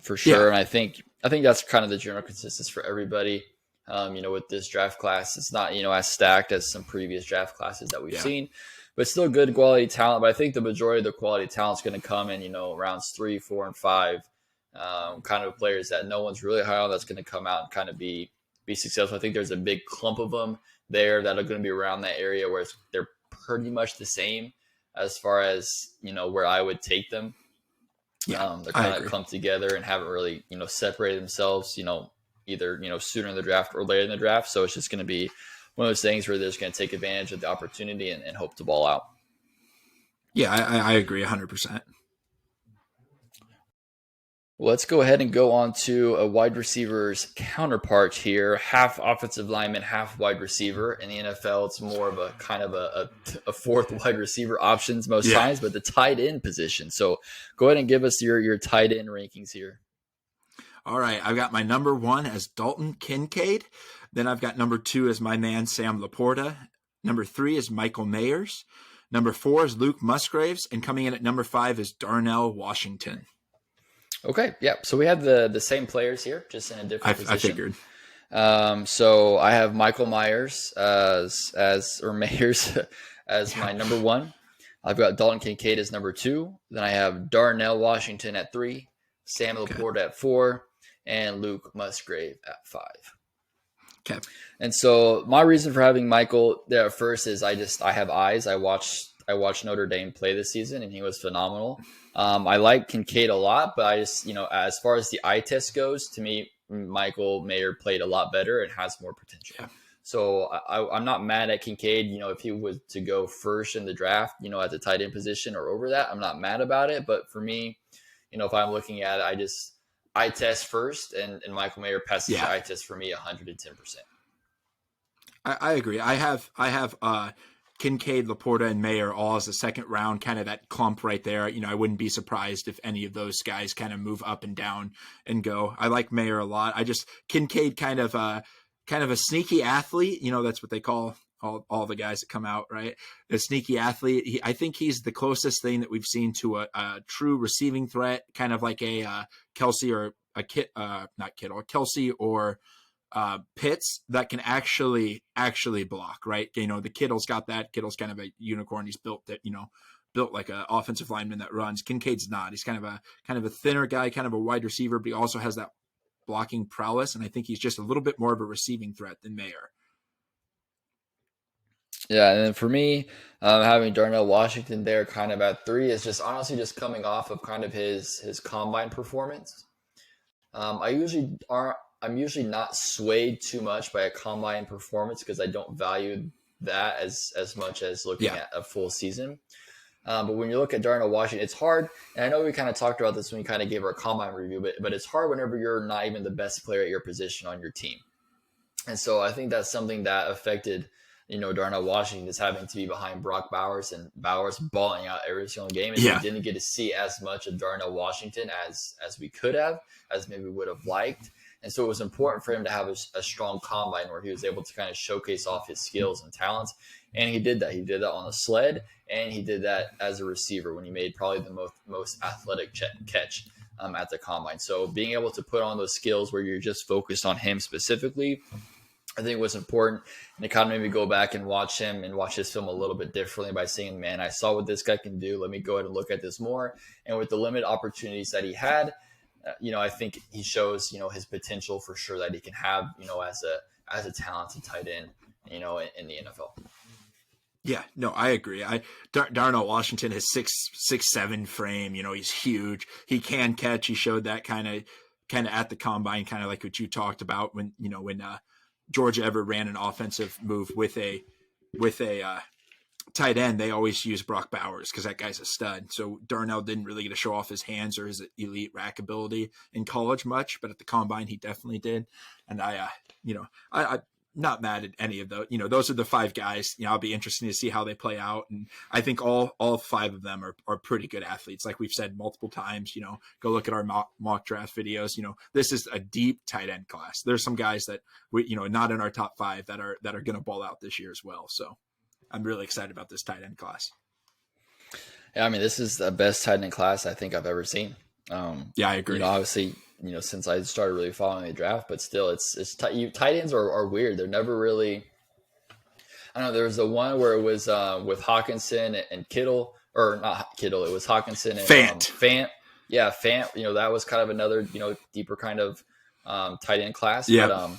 for sure. Yeah. And I think that's kind of the general consensus for everybody. With this draft class, it's not, as stacked as some previous draft classes that we've seen, but still good quality talent. But I think the majority of the quality talent is going to come in, rounds 3, 4, and 5, kind of players that no one's really high on that's going to come out and kind of be successful. I think there's a big clump of them there that are going to be around that area where they're pretty much the same as far as, where I would take them. Yeah, they're kind of clumped together and haven't really, separated themselves, either, sooner in the draft or later in the draft. So it's just going to be one of those things where they're just going to take advantage of the opportunity and hope to ball out. Yeah, I agree 100%. Let's go ahead and go on to a wide receiver's counterpart here. Half offensive lineman, half wide receiver. In the NFL, it's more of a kind of a fourth wide receiver options most times, but the tight end position. So go ahead and give us your tight end rankings here. All right, I've got my number 1 as Dalton Kincaid. Then I've got number 2 as my man Sam Laporta. Number 3 is Michael Mayers. Number 4 is Luke Musgraves. And coming in at number 5 is Darnell Washington. Okay, yeah. So we have the same players here, just in a different position. I figured. So I have Michael Myers Mayers as my number 1. I've got Dalton Kincaid as number 2. Then I have Darnell Washington at 3, Sam Laporta at 4, and Luke Musgrave at 5. Okay. And so my reason for having Michael there at first is I have eyes. I watched Notre Dame play this season, and he was phenomenal. I like Kincaid a lot, but I just, as far as the eye test goes, to me, Michael Mayer played a lot better and has more potential. Yeah. So I'm not mad at Kincaid. If he was to go first in the draft, at the tight end position or over that, I'm not mad about it. But for me, if I'm looking at it, eye test first, and Michael Mayer passes the eye test for me 110%. I agree. I have Kincaid, Laporta, and Mayer all as a second round, kind of that clump right there. I wouldn't be surprised if any of those guys kind of move up and down and go. I like Mayer a lot. Kincaid kind of a sneaky athlete. That's what they call all the guys that come out, right? A sneaky athlete. I think he's the closest thing that we've seen to a true receiving threat, kind of like a Kelsey or not Kittle, Kelsey or Pitts that can actually block, right? The Kittle's got that. Kittle's kind of a unicorn. He's built like an offensive lineman that runs. Kincaid's not. He's kind of a thinner guy, kind of a wide receiver, but he also has that blocking prowess, and I think he's just a little bit more of a receiving threat than Mayer. Yeah, and then for me, having Darnell Washington there kind of at 3 is just honestly just coming off of kind of his combine performance. I usually aren't. I'm usually not swayed too much by a combine performance because I don't value that as much as looking Yeah. at a full season. But when you look at Darnell Washington, it's hard. And I know we kind of talked about this when we kind of gave our combine review, but it's hard whenever you're not even the best player at your position on your team. And so I think that's something that affected, Darnell Washington is having to be behind Brock Bowers and Bowers balling out every single game. And Yeah. we didn't get to see as much of Darnell Washington as we could have, as maybe we would have liked. And so it was important for him to have a strong combine where he was able to kind of showcase off his skills and talents. And he did that. He did that on the sled, and he did that as a receiver when he made probably the most athletic catch at the combine. So being able to put on those skills where you're just focused on him specifically, I think was important. And it kind of made me go back and watch him and watch his film a little bit differently by saying, man, I saw what this guy can do. Let me go ahead and look at this more. And with the limited opportunities that he had, I think he shows, his potential for sure that he can have, as a talented tight end, in the NFL. Yeah, no, I agree. Darnell Washington has 6'7" frame. He's huge. He can catch. He showed that kind of at the combine, kind of like what you talked about when Georgia ever ran an offensive move with a tight end. They always use Brock Bowers because that guy's a stud. So Darnell didn't really get to show off his hands or his elite rack ability in college much, but at the combine he definitely did. And I not mad at any of those. Those are the 5 guys. I'll be interested to see how they play out. And I think all 5 of them are pretty good athletes. Like we've said multiple times, go look at our mock draft videos. This is a deep tight end class. There's some guys that we, not in our top 5 that are going to ball out this year as well. So I'm really excited about this tight end class. Yeah, I mean, this is the best tight end class I think I've ever seen. Yeah, I agree. Obviously, since I started really following the draft, but still, it's tight ends are weird. They're never really. I don't know. There was the one where it was with Hawkinson and Kittle, or not Kittle. It was Hawkinson and Fant. Yeah, Fant. That was kind of another deeper kind of tight end class. Yeah.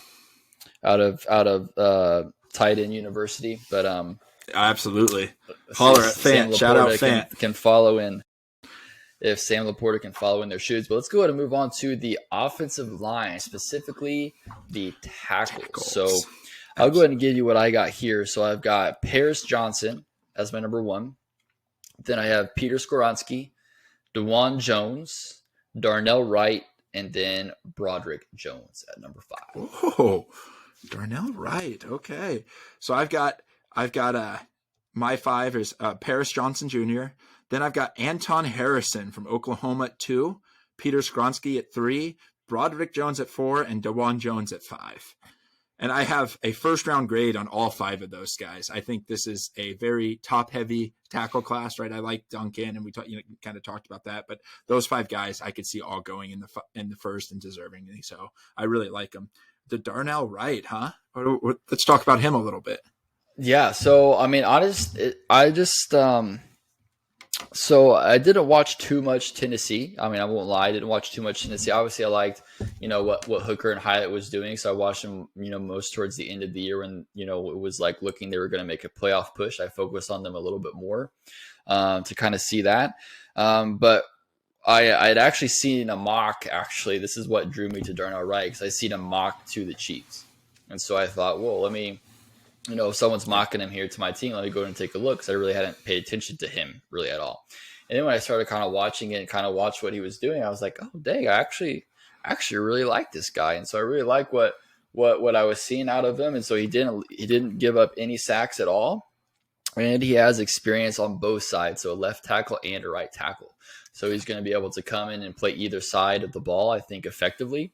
But, out of tight end university, but absolutely. Holler at Fant. Shout out Fant. Can follow in. If Sam Laporta can follow in their shoes. But let's go ahead and move on to the offensive line, specifically the tackles. So I'll go ahead and give you what I got here. So I've got Paris Johnson as my number 1. Then I have Peter Skoronski, DeJuan Jones, Darnell Wright, and then Broderick Jones at number 5. Oh, Darnell Wright. Okay. So I've got my 5 is Paris Johnson Jr., Then I've got Anton Harrison from Oklahoma at 2, Peter Skronsky at 3, Broderick Jones at 4, and DeJuan Jones at 5. And I have a first-round grade on all 5 of those guys. I think this is a very top-heavy tackle class, right? I like Duncan, and we kind of talked about that. But those 5 guys I could see all going in the first and deservingly. So I really like them. The Darnell Wright, huh? Let's talk about him a little bit. Yeah. So I mean, So I didn't watch too much Tennessee. I mean, I won't lie, I didn't watch too much Tennessee. Obviously, I liked, what Hooker and Hyatt was doing. So I watched them, most towards the end of the year when, it was like looking they were going to make a playoff push. I focused on them a little bit more to kind of see that. But I'd actually seen a mock, actually. This is what drew me to Darnell Wright, because I seen a mock to the Chiefs. And so I thought, well, let me, if someone's mocking him here to my team, let me go and take a look, because I really hadn't paid attention to him really at all. And then when I started kind of watching it and kind of watched what he was doing, I was like, oh, dang, I actually really like this guy. And so I really like what I was seeing out of him. And so he didn't give up any sacks at all. And he has experience on both sides, so a left tackle and a right tackle. So he's going to be able to come in and play either side of the ball, I think, effectively.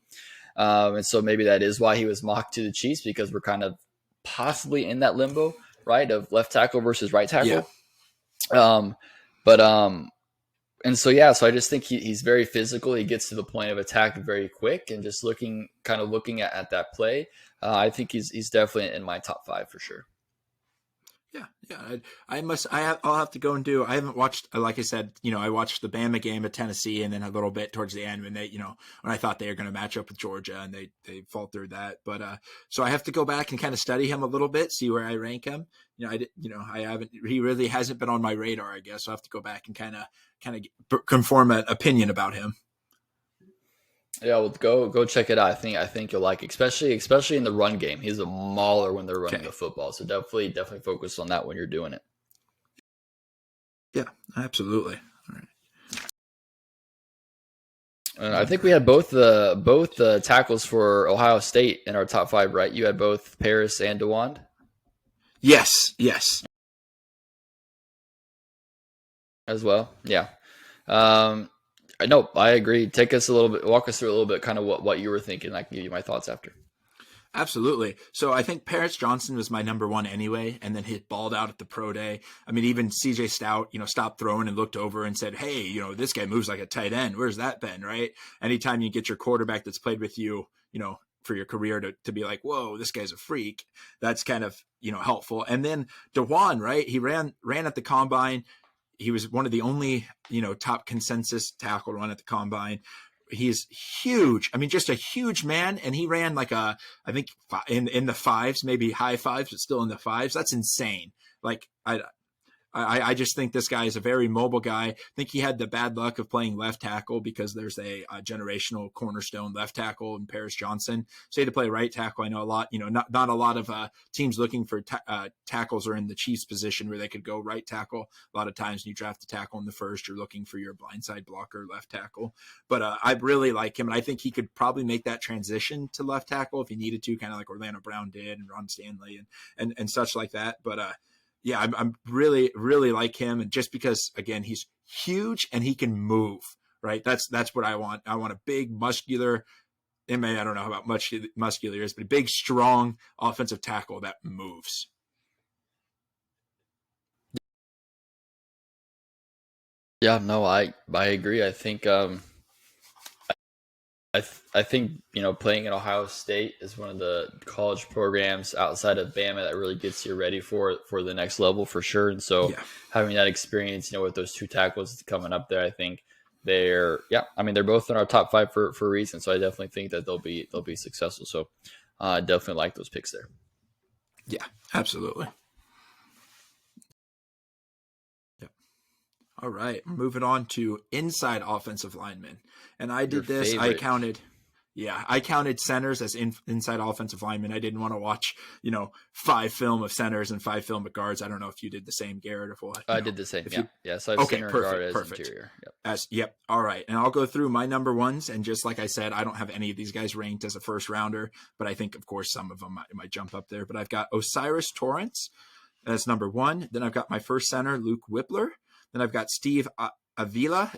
And so maybe that is why he was mocked to the Chiefs, because we're kind of possibly in that limbo, right, of left tackle versus right tackle. Yeah. And so, yeah, so I just think he's very physical. He gets to the point of attack very quick, and just looking at that play, I think he's definitely in my top 5 for sure. Yeah, yeah. I'll have to go and do. I haven't watched, like I said, I watched the Bama game at Tennessee, and then a little bit towards the end when when I thought they were going to match up with Georgia, and they faltered that. But so I have to go back and kind of study him a little bit, see where I rank him. I haven't. He really hasn't been on my radar, I guess. So I have to go back and kind of conform an opinion about him. Yeah, well, go check it out. I think you'll like it, especially in the run game. He's a mauler when they're running Okay. the football. So definitely focus on that when you're doing it. Yeah, absolutely. All right. And I think we had both the tackles for Ohio State in our top five, right? You had both Paris and DeWand Yes, yes. as well. Yeah. Um, no, I agree. Walk us through a little bit, kind of what you were thinking. I can give you my thoughts after. Absolutely. So I think Paris Johnson was my number one anyway, and then he balled out at the pro day. I mean, even CJ Stout, stopped throwing and looked over and said, "Hey, this guy moves like a tight end. Where's that been?" Right? Anytime you get your quarterback that's played with you, for your career to be like, "Whoa, this guy's a freak," that's kind of helpful. And then Dewan, right? He ran at the combine. He was one of the only top consensus tackle run at the combine. He's huge. I mean, just a huge man. And he ran like I think in the fives, maybe high fives, but still in the fives. That's insane. Like I just think this guy is a very mobile guy. I think he had the bad luck of playing left tackle because there's a generational cornerstone left tackle in Paris Johnson. So he had to play right tackle. I know a lot, not a lot of teams looking for tackles are in the Chiefs position where they could go right tackle. A lot of times when you draft a tackle in the first, you're looking for your blindside blocker left tackle. But I really like him, and I think he could probably make that transition to left tackle if he needed to, kind of like Orlando Brown did and Ron Stanley and such like that. But yeah, I'm really, really like him. And just because, again, he's huge and he can move, right? That's what I want. I want a big, muscular, I don't know how about much muscular is, but a big, strong offensive tackle that moves. Yeah, no, I agree. I think playing at Ohio State is one of the college programs outside of Bama that really gets you ready for the next level for sure. And so Yeah. having that experience, with those two tackles coming up there, I think they're both in our top five for a reason. So I definitely think that they'll be successful. So I definitely like those picks there. Yeah, absolutely. Yep. All right. Moving on to inside offensive linemen. And I Your did this. favorite. I counted centers as inside offensive linemen. I didn't want to watch, 5 film of centers and 5 film of guards. I don't know if you did the same, Garrett, or what. I did the same. If Yeah. you, Yeah. So I've okay, center and guard perfect, as perfect. interior. Yep. Yep. All right. And I'll go through my number ones. And just like I said, I don't have any of these guys ranked as a first rounder, but I think, of course, some of them might jump up there. But I've got Osiris Torrance as number one. Then I've got my first center, Luke Whippler. Then I've got Steve Avila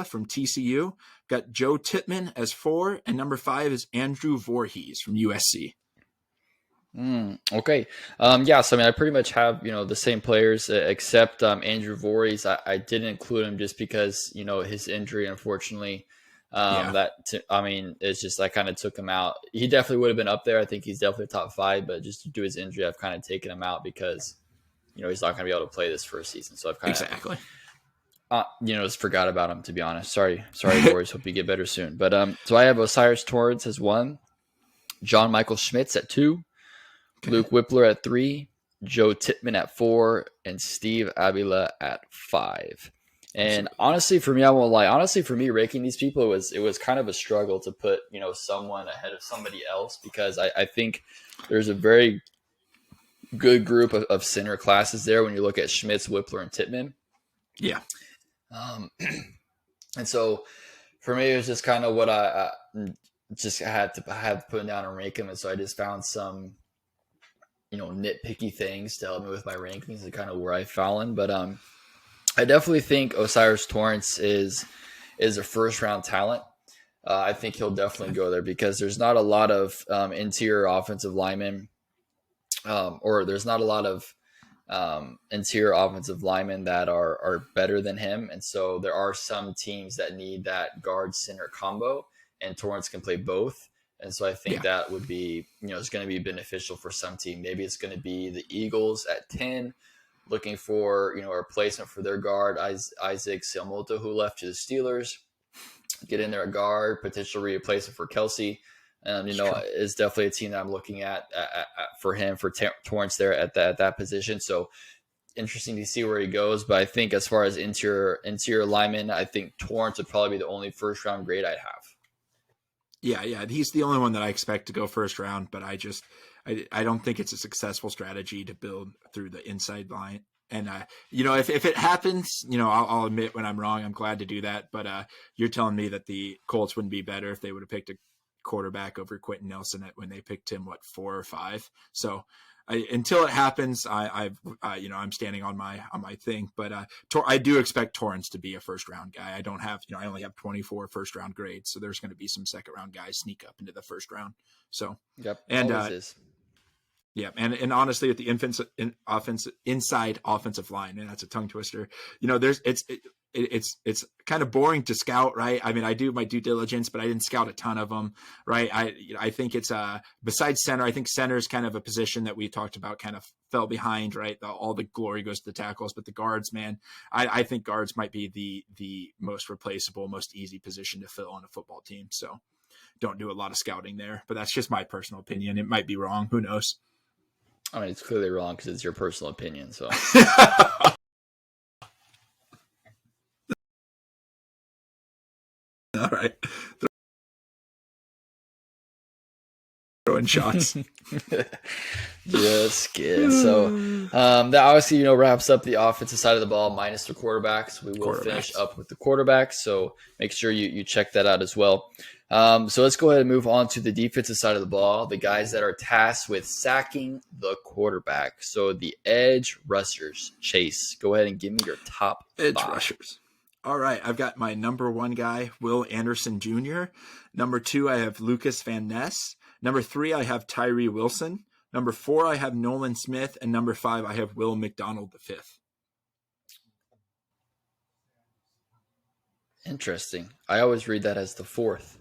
from TCU. Got Joe Tippmann as 4, and number 5 is Andrew Voorhees from USC. Okay. Yeah. So I pretty much have the same players except Andrew Voorhees. I didn't include him just because his injury, unfortunately. Yeah. It's just I kind of took him out. He definitely would have been up there. I think he's definitely top 5, but just due to his injury, I've kind of taken him out because he's not going to be able to play this first season. So I've kind of Exactly. just forgot about him, to be honest. Sorry, Voorhees. Hope you get better soon. But so I have Osiris Torrance as 1, John Michael Schmitz at 2. Okay. Luke Whippler at 3, Joe Tippmann at 4, and Steve Avila at 5. And honestly, for me, I won't lie. Honestly, for me, ranking these people, it was kind of a struggle to put someone ahead of somebody else because I think there's a very good group of center classes there when you look at Schmitz, Whippler, and Tippmann. Yeah. And so for me, it was just kind of what I had to put down and rank them, and so I just found some nitpicky things to help me with my rankings and kind of where I fallen. But I definitely think Osiris Torrance is a first round talent. I think he'll definitely go there because there's not a lot of interior offensive linemen, or there's not a lot of interior offensive linemen that are better than him. And so there are some teams that need that guard center combo, and Torrance can play both. And so I think that would be, it's going to be beneficial for some team. Maybe it's going to be the Eagles at 10, looking for a replacement for their guard Isaac Siamoto, who left to the Steelers. Get in there at guard, potentially replacement for Kelsey. Is definitely a team that I'm looking at for him, for Torrance there at that position. So interesting to see where he goes. But I think as far as interior lineman, I think Torrance would probably be the only first round grade I'd have. Yeah, he's the only one that I expect to go first round, but I don't think it's a successful strategy to build through the inside line. And if it happens, I'll admit when I'm wrong. I'm glad to do that. But you're telling me that the Colts wouldn't be better if they would have picked a quarterback over Quentin Nelson when they picked him 4 or 5. So until it happens, I'm standing on my thing. But I do expect Torrance to be a first round guy. I don't have I only have 24 first round grades, so there's going to be some second round guys sneak up into the first round. So yep, and always is. Yeah, and honestly, with the inside offensive line, and that's a tongue twister. It's kind of boring to scout, right? I mean, I do my due diligence, but I didn't scout a ton of them, right? I think it's besides center, I think center is kind of a position that we talked about kind of fell behind, right? All the glory goes to the tackles, but the guards, man, I think guards might be the most replaceable, most easy position to fill on a football team. So don't do a lot of scouting there, but that's just my personal opinion. It might be wrong. Who knows? I mean, it's clearly wrong because it's your personal opinion. So, all right, throwing shots. Just kidding. So, that obviously wraps up the offensive side of the ball minus the quarterbacks. We will finish up with the quarterbacks. So make sure you check that out as well. So let's go ahead and move on to the defensive side of the ball, the guys that are tasked with sacking the quarterback. So the edge rushers. Chase, go ahead and give me your top edge 5. rushers. All right, I've got my number 1 guy, Will Anderson Jr. Number 2, I have Lucas Van Ness. Number 3, I have Tyree Wilson. Number 4, I have Nolan Smith. And number 5, I have Will McDonald V. Interesting. I always read that as the 4th.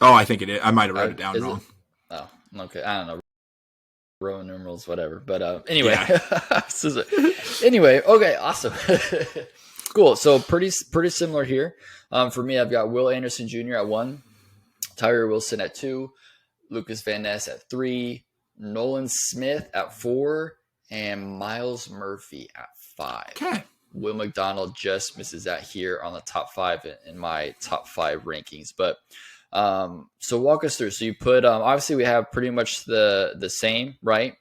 Oh, I think it is. I might have wrote it down wrong. Oh, okay. I don't know. Roman numerals, whatever. But anyway. Yeah. Anyway, okay, awesome. Cool. So pretty similar here. For me, I've got Will Anderson Jr. at 1, Tyree Wilson at 2, Lucas Van Ness at 3, Nolan Smith at 4, and Myles Murphy at 5. Okay. Will McDonald just misses that here on the top 5 in my top 5 rankings. But so walk us through. So you put obviously we have pretty much the same, right?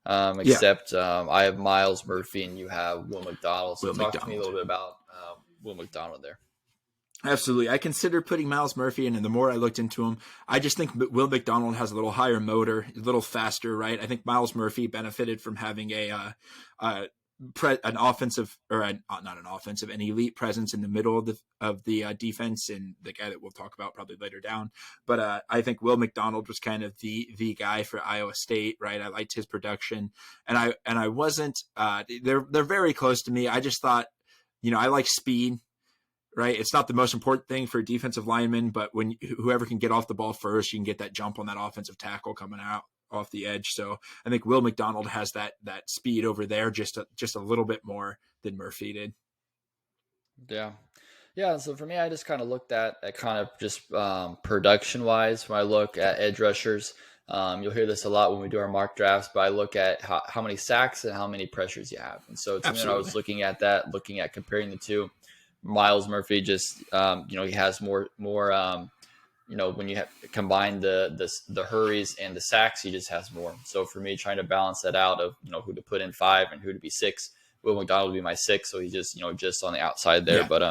Except I have Myles Murphy and you have Will McDonald. So talk to me a little bit about Will McDonald there. Absolutely. I considered putting Myles Murphy in, and the more I looked into him, I just think Will McDonald has a little higher motor, a little faster, right? I think Myles Murphy benefited from having an offensive, or not an offensive, an elite presence in the middle of the defense, and the guy that we'll talk about probably later down. But I think Will McDonald was kind of the guy for Iowa State, right? I liked his production, and I wasn't. They're very close to me. I just thought, I like speed. Right, it's not the most important thing for a defensive lineman, but when whoever can get off the ball first, you can get that jump on that offensive tackle coming out off the edge. So I think Will McDonald has that speed over there, just a little bit more than Murphy did. Yeah. So for me, I just kind of looked at kind of just production wise when I look at edge rushers. You'll hear this a lot when we do our mock drafts, but I look at how many sacks and how many pressures you have. And so to me, when I was looking at comparing the two. Myles Murphy just, he has more, when you combine the hurries and the sacks, he just has more. So for me, trying to balance that out of, who to put in 5 and who to be 6, Will McDonald would be my 6. So he's just, just on the outside there. Yeah. But,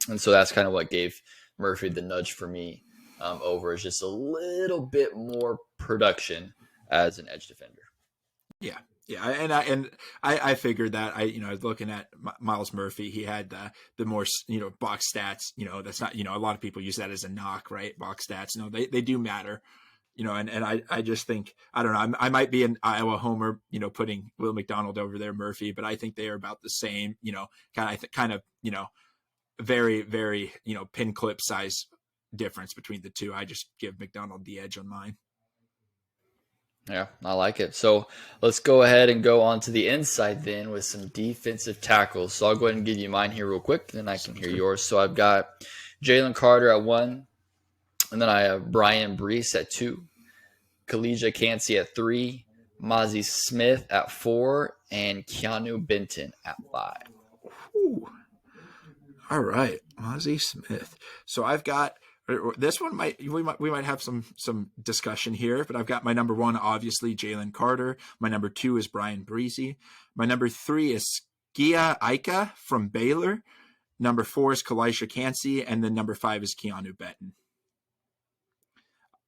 and so that's kind of what gave Murphy the nudge for me over, is just a little bit more production as an edge defender. Yeah. Yeah, and I figured that. I was looking at Myles Murphy. He had the more box stats. That's not a lot of people use that as a knock, right? Box stats. They do matter. And I just think, I don't know. I might be an Iowa homer, putting Will McDonald over there, Murphy, but I think they are about the same. Kind of very very pin clip size difference between the two. I just give McDonald the edge on mine. Yeah, I like it. So let's go ahead and go on to the inside then with some defensive tackles. So I'll go ahead and give you mine here real quick, then I can Sounds hear good. yours. So I've got Jalen Carter at one, and then I have Brian Brees at two, Khalija Cansey at three, Mozzie Smith at four, and Keanu Benton at five. Ooh. All right, Ozzie Smith. So I've got this one. We might have some discussion here, but I've got my number one, obviously Jalen Carter. My number two is Brian Breezy. My number three is Skia Ika from Baylor. Number four is Kalisha Cansey, and then number five is Keanu Benton.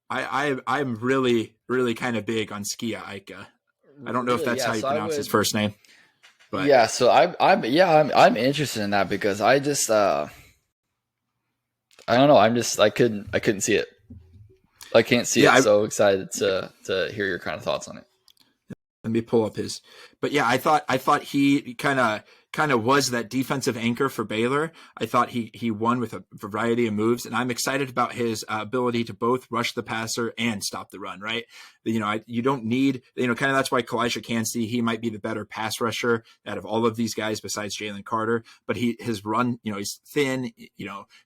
I'm really kind of big on Skia Ika. I don't know if Really? that's Yeah. how you So I pronounce his would. first name, but Yeah. So I'm interested in that because I just I don't know. I couldn't see it. I can't see yeah, it. So excited to hear your kind of thoughts on it. let me pull up his. But yeah, I thought he kind of was that defensive anchor for Baylor. I thought he won with a variety of moves, and I'm excited about his ability to both rush the passer and stop the run. Right, you don't need kind of that's why Kalisha Cansey, he might be the better pass rusher out of all of these guys besides Jalen Carter. But his run, he's thin.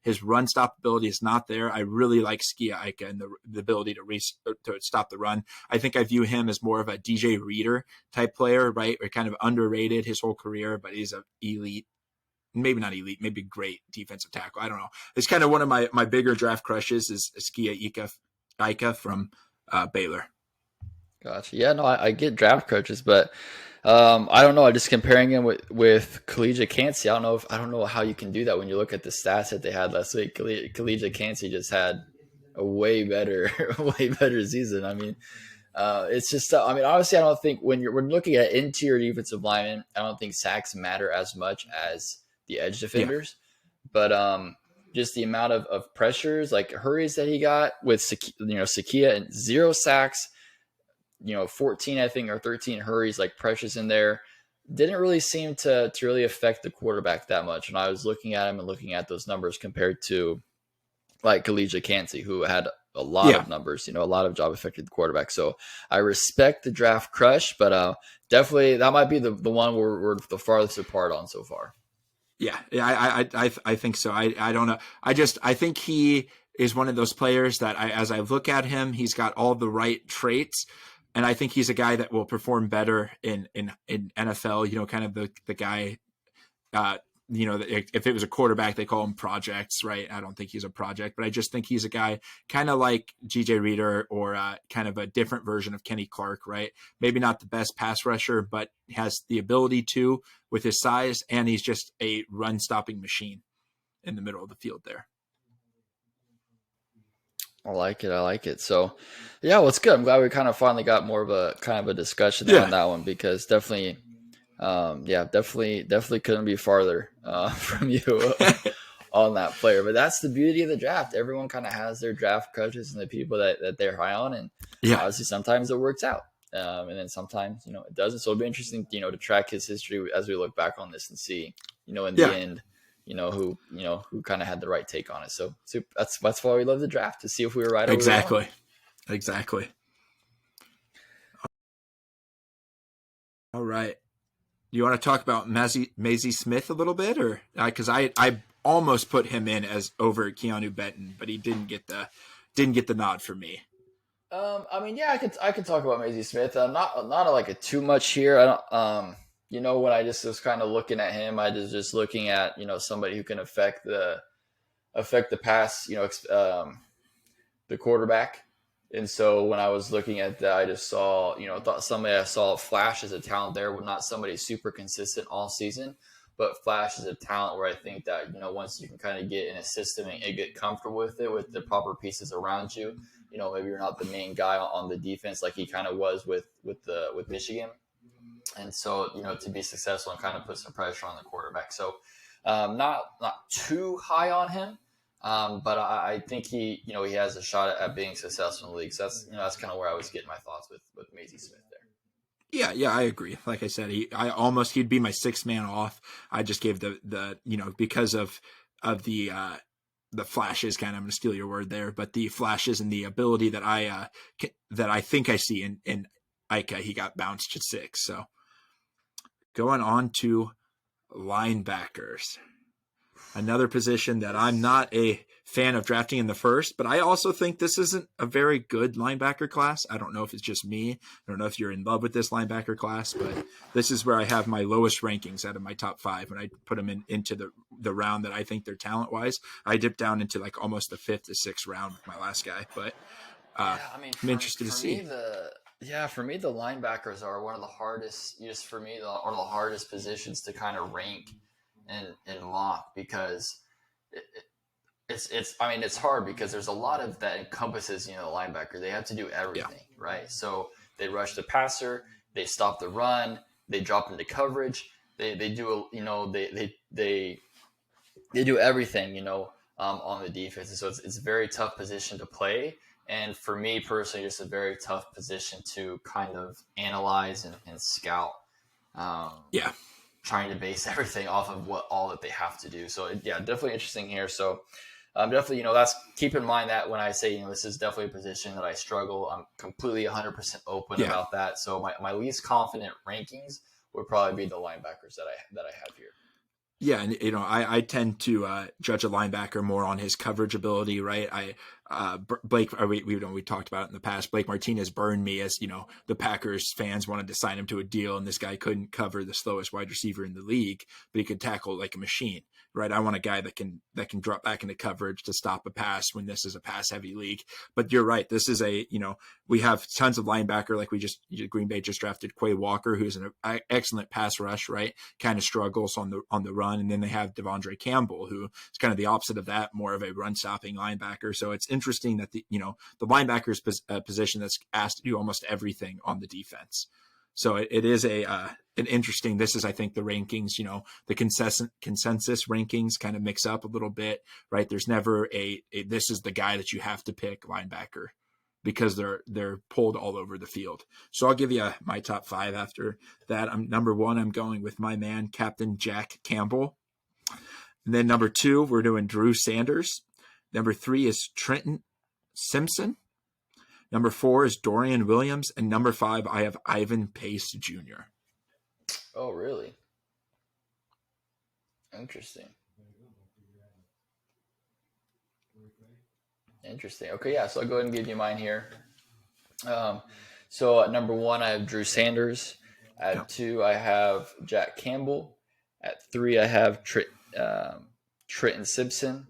His run stop ability is not there. I really like Skia Ika and the ability to stop the run. I think I view him as more of a DJ Reader type player, right? Or kind of underrated his whole career, but he's an elite, maybe not elite, maybe great defensive tackle. I don't know. It's kind of one of my bigger draft crushes is Skia Ika from Baylor. Gotcha. Yeah, no, I get draft coaches, but I don't know. I just comparing him with Collegiate Cansey. I don't know how you can do that when you look at the stats that they had last week. Collegiate Cansey just had a way better, way better season. I mean, it's just. I mean, obviously, I don't think when looking at interior defensive linemen, I don't think sacks matter as much as the edge Yeah. defenders. But just the amount of pressures, like hurries that he got with Sakia and zero sacks, 14, I think, or 13 hurries, like pressures in there, didn't really seem to really affect the quarterback that much. And I was looking at him and looking at those numbers compared to like Khalija Cansey, who had a lot Yeah. of numbers, a lot of job affected quarterbacks. So I respect the draft crush, but definitely that might be the one we're the farthest apart on so far. Yeah. I think so. I don't know. I think he is one of those players that as I look at him, he's got all the right traits. And I think he's a guy that will perform better in NFL, kind of the guy, uh, if it was a quarterback, they call him projects, right? I don't think he's a project, but I just think he's a guy kind of like GJ Reader or kind of a different version of Kenny Clark, right? Maybe not the best pass rusher, but has the ability to with his size, and he's just a run stopping machine in the middle of the field there. I like it. I like it. So, yeah, well, it's good. I'm glad we kind of finally got more of a kind of a discussion there on Yeah. that one because definitely, definitely couldn't be farther from you on that player. But that's the beauty of the draft. Everyone kind of has their draft coaches and the people that they're high on, and Yeah. obviously sometimes it works out, and then sometimes it doesn't. So it'll be interesting, to track his history as we look back on this and see, in the Yeah. end who kind of had the right take on it. So that's why we love the draft, to see if we were right or we were wrong. Exactly. All right. Do you want to talk about Maisie Smith a little bit, or because I almost put him in as over Keanu Benton, but he didn't get the nod for me. I mean, yeah, I could talk about Maisie Smith. Not like a too much here. I don't. When I just was kind of looking at him, I was just looking at somebody who can affect the pass. The quarterback. And so when I was looking at that, I just saw, thought somebody I saw flashes of talent there, but not somebody super consistent all season, but flashes of talent where I think that, once you can kind of get in a system and get comfortable with it, with the proper pieces around you, maybe you're not the main guy on the defense like he kind of was with Michigan. And so, to be successful and kind of put some pressure on the quarterback. So not too high on him. But I think he has a shot at being successful in the league. So that's kind of where I was getting my thoughts with Maisie Smith there. Yeah, I agree. Like I said, he'd be my sixth man off. I just gave the because of the flashes, kind of, I'm going to steal your word there, but the flashes and the ability that I think I see in Ika, he got bounced to 6. So going on to linebackers. Another position that I'm not a fan of drafting in the first, but I also think this isn't a very good linebacker class. I don't know if it's just me. I don't know if you're in love with this linebacker class, but this is where I have my lowest rankings out of my top 5 when I put them into the round that I think they're talent-wise. I dipped down into like almost the 5th to 6th round with my last guy, but Yeah, I mean, I'm interested to see. For me, the linebackers are one of the hardest. Just for me, one of the hardest positions to kind of rank and lock because it, it's. I mean, it's hard because there's a lot of that encompasses. The linebacker. They have to do everything, right? So they rush the passer, they stop the run, they drop into coverage, they do they do everything, on the defense. And so it's a very tough position to play. And for me personally, it's a very tough position to kind of analyze and scout, Yeah. trying to base everything off of all that they have to do. So yeah, definitely interesting here. So definitely, that's keep in mind that when I say, this is definitely a position that I struggle, I'm completely 100% open about that. So my least confident rankings would probably be the linebackers that I have here. Yeah, and I tend to judge a linebacker more on his coverage ability, right? Blake, we talked about it in the past. Blake Martinez burned me as the Packers fans wanted to sign him to a deal, and this guy couldn't cover the slowest wide receiver in the league, but he could tackle like a machine, right? I want a guy that can drop back into coverage to stop a pass when this is a pass heavy league. But you're right, this is we have tons of linebacker, like Green Bay just drafted Quay Walker, who's an excellent pass rush, right? Kind of struggles on the run, and then they have Devondre Campbell, who is kind of the opposite of that, more of a run stopping linebacker. So it's interesting that the linebacker's position that's asked to do almost everything on the defense. So it is an interesting. This is, I think, the rankings. The consensus rankings kind of mix up a little bit, right? There's never a this is the guy that you have to pick linebacker, because they're pulled all over the field. So I'll give you my top 5 after that. Number 1, I'm going with my man, Captain Jack Campbell. And then number 2, we're doing Drew Sanders. Number 3 is Trenton Simpson. Number 4 is Dorian Williams. And number 5, I have Ivan Pace Jr. Oh, really? Interesting. Okay, yeah. So I'll go ahead and give you mine here. So at number 1, I have Drew Sanders. At 2, I have Jack Campbell. At 3, I have Trenton Simpson.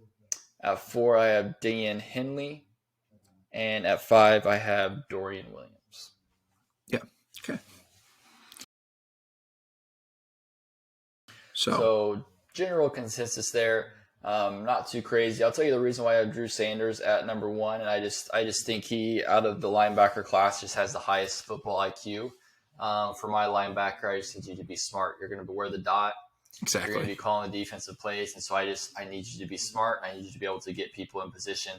At 4, I have Dan Henley. And at 5, I have Dorian Williams. Yeah. Okay. So general consensus there. Not too crazy. I'll tell you the reason why I have Drew Sanders at number 1, and I just think he, out of the linebacker class, just has the highest football IQ. For my linebacker, I just need you to be smart. You're going to wear the dot. Exactly. You're going to be calling the defensive plays, and so I need you to be smart. I need you to be able to get people in position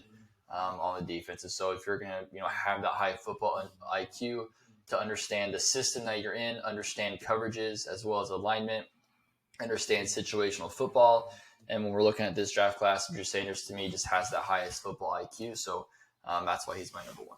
on the defense. And so if you're going to have that high football IQ to understand the system that you're in, understand coverages as well as alignment, understand situational football. And when we're looking at this draft class, Drew Sanders to me just has the highest football IQ. So that's why he's my number 1.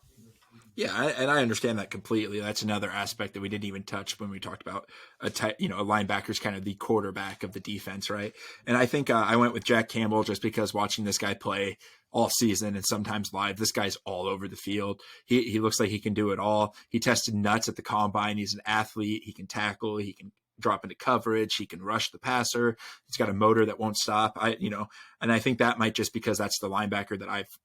Yeah, and I understand that completely. That's another aspect that we didn't even touch when we talked about a linebacker's kind of the quarterback of the defense, right? And I think I went with Jack Campbell just because watching this guy play all season and sometimes live, this guy's all over the field. He looks like he can do it all. He tested nuts at the combine. He's an athlete. He can tackle. He can drop into coverage. He can rush the passer. He's got a motor that won't stop. And I think that might just because that's the linebacker that I've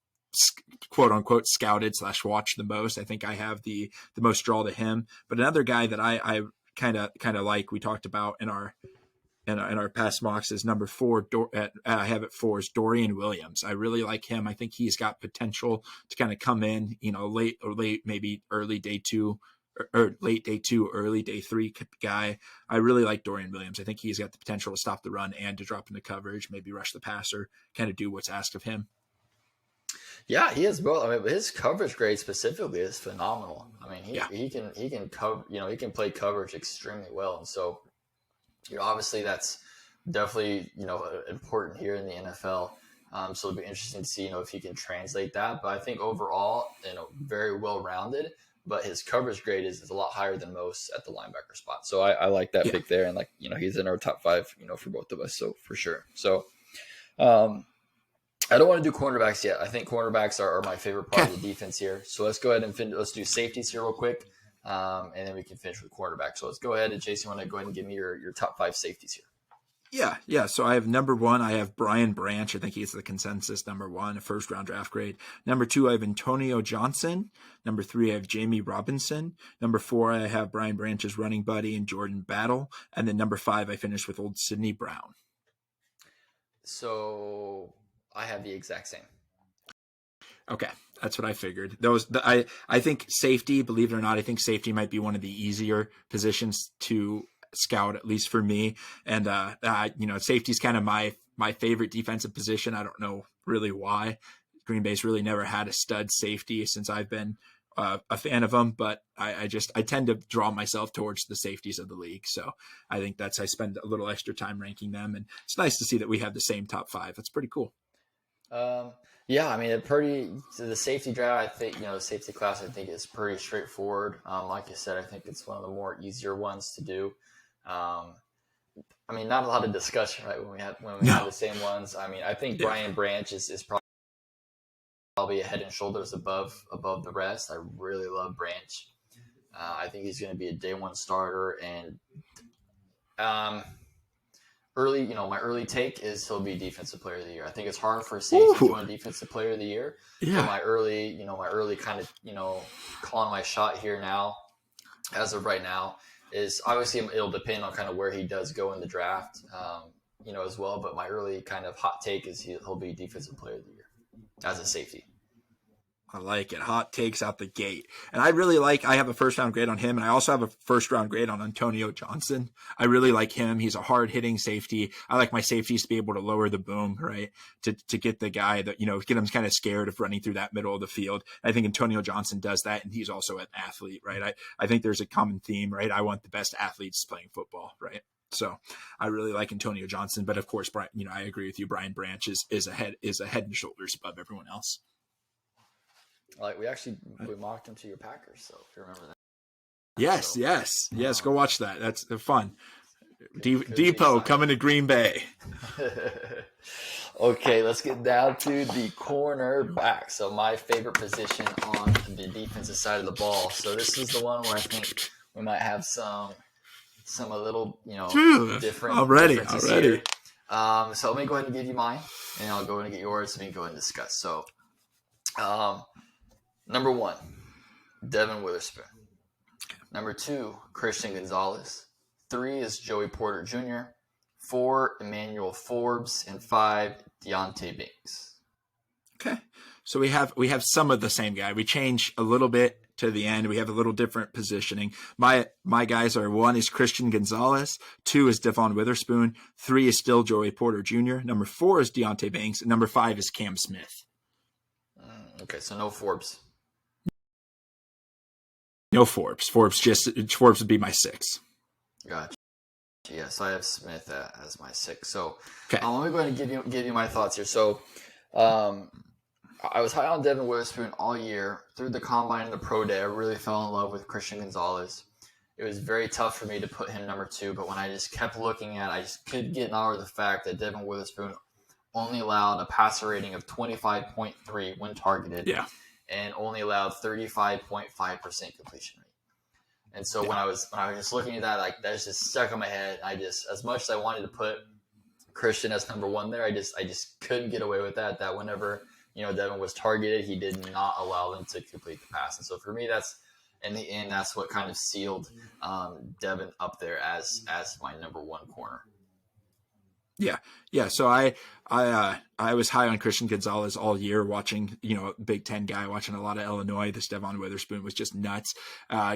quote unquote scouted / watched the most. I think I have the most draw to him. But another guy that I kind of like, we talked about in our past mocks, is number 4. I have it 4 is Dorian Williams. I really like him. I think he's got potential to kind of come in, late, maybe early day 2 or late day 2, early day 3 guy. I really like Dorian Williams. I think he's got the potential to stop the run and to drop into coverage, maybe rush the passer, kind of do what's asked of him. Yeah, he is both. I mean, his coverage grade specifically is phenomenal. I mean, he can cover. He can play coverage extremely well, and so obviously that's definitely important here in the NFL. So it'll be interesting to see if he can translate that. But I think overall, very well rounded. but his coverage grade is a lot higher than most at the linebacker spot. So I like that pick there, and like he's in our top 5, for both of us, so for sure. So I don't want to do cornerbacks yet. I think cornerbacks are my favorite part of the defense here. So let's go ahead and let's do safeties here real quick, and then we can finish with cornerbacks. So let's go ahead, and Jason, want to go ahead and give me your top 5 safeties here? Yeah. So I have number 1, I have Brian Branch. I think he's the consensus number 1, a first-round draft grade. Number 2, I have Antonio Johnson. Number 3, I have Jamie Robinson. Number 4, I have Brian Branch's running buddy and Jordan Battle. And then number 5, I finished with old Sidney Brown. So I have the exact same. Okay, that's what I figured. I think safety, believe it or not, I think safety might be one of the easier positions to scout, at least for me. And safety is kind of my favorite defensive position. I don't know really why. Green Bay's really never had a stud safety since I've been a fan of them, but I tend to draw myself towards the safeties of the league. So I think I spend a little extra time ranking them, and it's nice to see that we have the same top 5. That's pretty cool. Yeah, I mean, the safety draft, I think, the safety class, I think is pretty straightforward. Like I said, I think it's one of the more easier ones to do. I mean, not a lot of discussion, right? When we have the same ones. I mean, I think Brian Branch is probably a head and shoulders above the rest. I really love Branch. I think he's going to be a day 1 starter, and my early take is he'll be defensive player of the year. I think it's hard for a safety to win defensive player of the year. Yeah. But my early kind of, calling my shot here now, as of right now, is obviously it'll depend on kind of where he does go in the draft, as well. But my early kind of hot take is he'll be defensive player of the year as a safety. I like it. Hot takes out the gate. And I have a first-round grade on him, and I also have a first-round grade on Antonio Johnson. I really like him. He's a hard-hitting safety. I like my safeties to be able to lower the boom, right, to get the guy that, get him kind of scared of running through that middle of the field. I think Antonio Johnson does that, and he's also an athlete, right? I think there's a common theme, right? I want the best athletes playing football, right? So I really like Antonio Johnson, but of course, Brian, I agree with you. Brian Branch is a head and shoulders above everyone else. Like we mocked him to your Packers, so if you remember that. Yes. Go watch that. That's fun. Depot coming to Green Bay. Okay, let's get down to the cornerback. So my favorite position on the defensive side of the ball. So this is the one where I think we might have some a little different. Already. Here. So let me go ahead and give you mine, and I'll go ahead and get yours, and we can go ahead and discuss. So, number 1, Devin Witherspoon. Number 2, Christian Gonzalez. 3 is Joey Porter Jr. 4, Emmanuel Forbes, and 5, Deontay Banks. Okay, so we have some of the same guy. We change a little bit to the end. We have a little different positioning. My guys are: 1 is Christian Gonzalez, 2 is Devon Witherspoon, 3 is still Joey Porter Jr., number 4 is Deontay Banks, and number 5 is Cam Smith. Okay, so no Forbes. No Forbes. Forbes would be my 6. Gotcha. Yes, I have Smith as my 6. So okay. Let me go ahead and give you my thoughts here. So I was high on Devin Witherspoon all year. Through the combine and the pro day, I really fell in love with Christian Gonzalez. It was very tough for me to put him number 2, but when I just kept looking at it, I just couldn't get over the fact that Devin Witherspoon only allowed a passer rating of 25.3 when targeted. Yeah. And only allowed 35.5% completion rate. And so when I was just looking at that, like that's just stuck in my head. As much as I wanted to put Christian as number 1 there, I just couldn't get away with that. That whenever Devin was targeted, he did not allow them to complete the pass. And so for me, that's in the end, that's what kind of sealed Devin up there as my number 1 corner. Yeah. So I was high on Christian Gonzalez all year, watching, Big Ten guy, watching a lot of Illinois. This Devon Witherspoon was just nuts.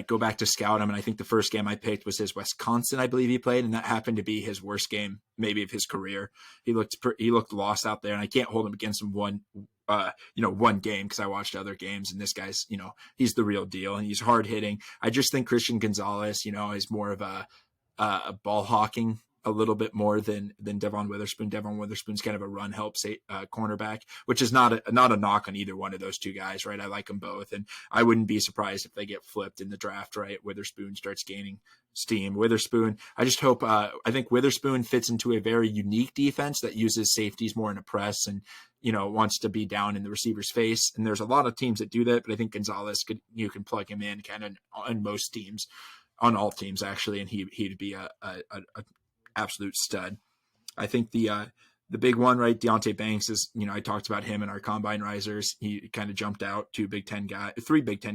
Go back to scout him, and I think the first game I picked was his Wisconsin, I believe he played, and that happened to be his worst game maybe of his career. He looked lost out there, and I can't hold him against him one game because I watched other games, and this guy's, he's the real deal, and he's hard hitting. I just think Christian Gonzalez, is more of a ball hawking a little bit more than Devon Witherspoon. Devon Witherspoon's kind of a run help cornerback, which is not a knock on either one of those two guys, right? I like them both, and I wouldn't be surprised if they get flipped in the draft, right? Witherspoon starts gaining steam. Witherspoon, I just hope, I think Witherspoon fits into a very unique defense that uses safeties more in a press and, wants to be down in the receiver's face. And there's a lot of teams that do that, but I think Gonzalez you can plug him in kind of on most teams, on all teams actually, and he'd be a absolute stud. I think the big one, right? Deontay Banks is, I talked about him in our combine risers. He kind of jumped out. 3 Big Ten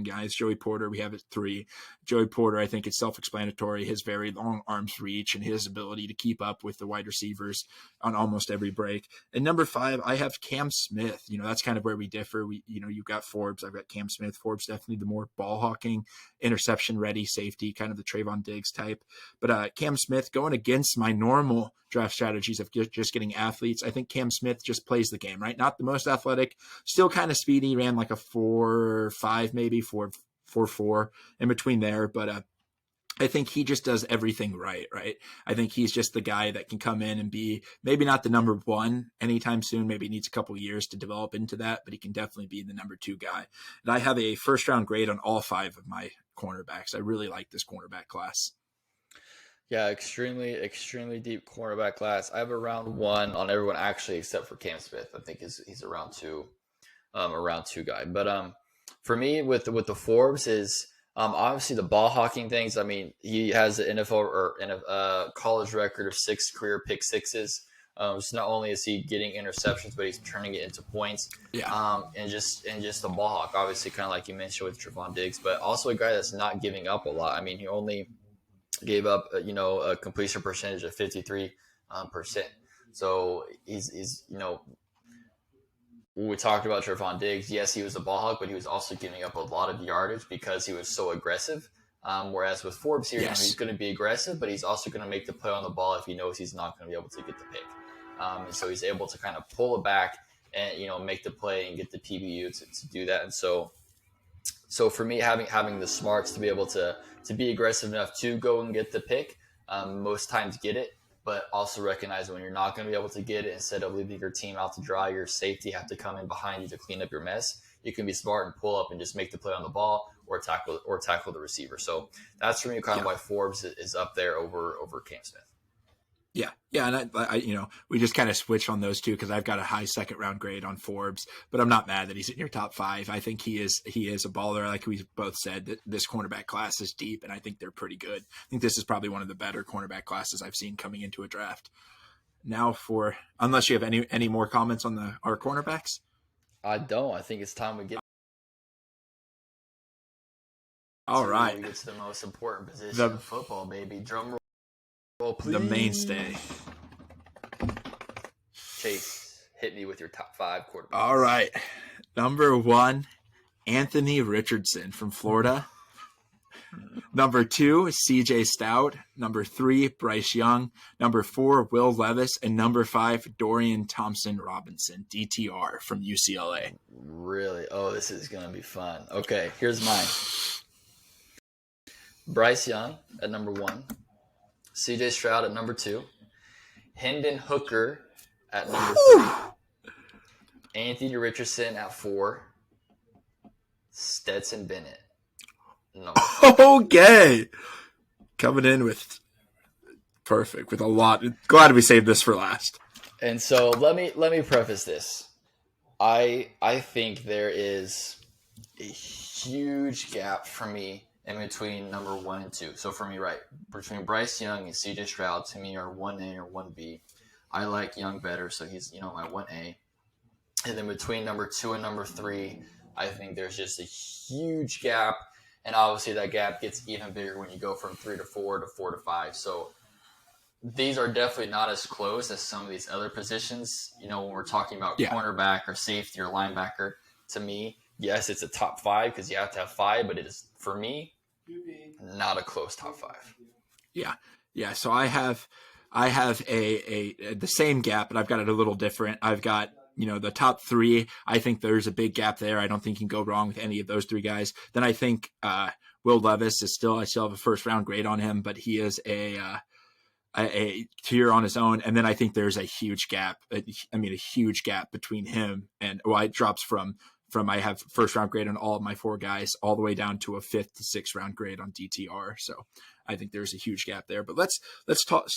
guys. Joey Porter, we have at 3. Joey Porter, I think it's self-explanatory. His very long arms reach and his ability to keep up with the wide receivers on almost every break. And number 5, I have Cam Smith. That's kind of where we differ. You've got Forbes. I've got Cam Smith. Forbes definitely the more ball hawking, interception ready safety, kind of the Trayvon Diggs type. But Cam Smith, going against my normal draft strategies of just getting athletes, I think Cam Smith just plays the game, right? Not the most athletic, still kind of speedy, ran like a 4.5, maybe 4.4 in between there. But I think he just does everything right? I think he's just the guy that can come in and be maybe not the number 1 anytime soon. Maybe he needs a couple years to develop into that, but he can definitely be the number 2 guy. And I have a first round grade on all 5 of my cornerbacks. I really like this cornerback class. Yeah, extremely, extremely deep cornerback class. I have a round 1 on everyone actually, except for Cam Smith. I think he's a round 2 guy. But for me, with the Forbes is obviously the ball hawking things. I mean, he has an NFL or a college record of 6 career pick sixes. So not only is he getting interceptions, but he's turning it into points. Yeah. And just the ball hawk, obviously, kind of like you mentioned with Trayvon Diggs, but also a guy that's not giving up a lot. I mean, he only gave up, a completion percentage of 53%. So he's when we talked about Trayvon Diggs, yes, he was a ball hawk, but he was also giving up a lot of yardage because he was so aggressive. Whereas with Forbes here, yes, he's going to be aggressive, but he's also going to make the play on the ball if he knows he's not going to be able to get the pick. And so he's able to kind of pull it back and, make the play and get the PBU to do that. And so for me, having the smarts to be able to be aggressive enough to go and get the pick, most times get it, but also recognize when you're not going to be able to get it, instead of leaving your team out to dry, your safety have to come in behind you to clean up your mess. You can be smart and pull up and just make the play on the ball or tackle the receiver. So that's for me kind of why Forbes is up there over Cam Smith. Yeah, and I we just kind of switched on those two because I've got a high second round grade on Forbes, but I'm not mad that he's in your top 5. I think he is a baller. Like we both said, that this cornerback class is deep, and I think they're pretty good. I think this is probably one of the better cornerback classes I've seen coming into a draft. Now, unless you have any more comments on our cornerbacks, I don't. I think it's time we get. All right, we get to the most important position of football, baby. Drum roll, please. The mainstay. Chase, hit me with your top 5 quarterbacks. All right. Number 1, Anthony Richardson from Florida. Number 2, CJ Stout. Number 3, Bryce Young. Number 4, Will Levis. And number 5, Dorian Thompson-Robinson, DTR from UCLA. Really? Oh, this is going to be fun. Okay, here's mine. Bryce Young at number 1. CJ Stroud at number 2. Hendon Hooker at number 3. Anthony Richardson at 4. Stetson Bennett. Number 5. Okay. Coming in with perfect, with a lot. Glad we saved this for last. And so let me preface this. I think there is a huge gap for me in between number 1 and 2. So for me, right, between Bryce Young and CJ Stroud, to me, are 1A or 1B. I like Young better, so he's, my 1A. And then between number 2 and number 3, I think there's just a huge gap. And obviously that gap gets even bigger when you go from 3 to 4 to 4 to 5. So these are definitely not as close as some of these other positions. When we're talking about cornerback or safety or linebacker, to me, yes, it's a top 5 because you have to have 5, but it is, for me, not a close top 5. Yeah. So I have the same gap, but I've got it a little different. I've got, the top 3. I think there's a big gap there. I don't think you can go wrong with any of those 3 guys. Then I think Will Levis I still have a first round grade on him, but he is a tier on his own. And then I think there's a huge gap. A huge gap between him and, well, it drops from I have first round grade on all of my 4 guys all the way down to a 5th to 6th round grade on DTR. So I think there's a huge gap there. But let's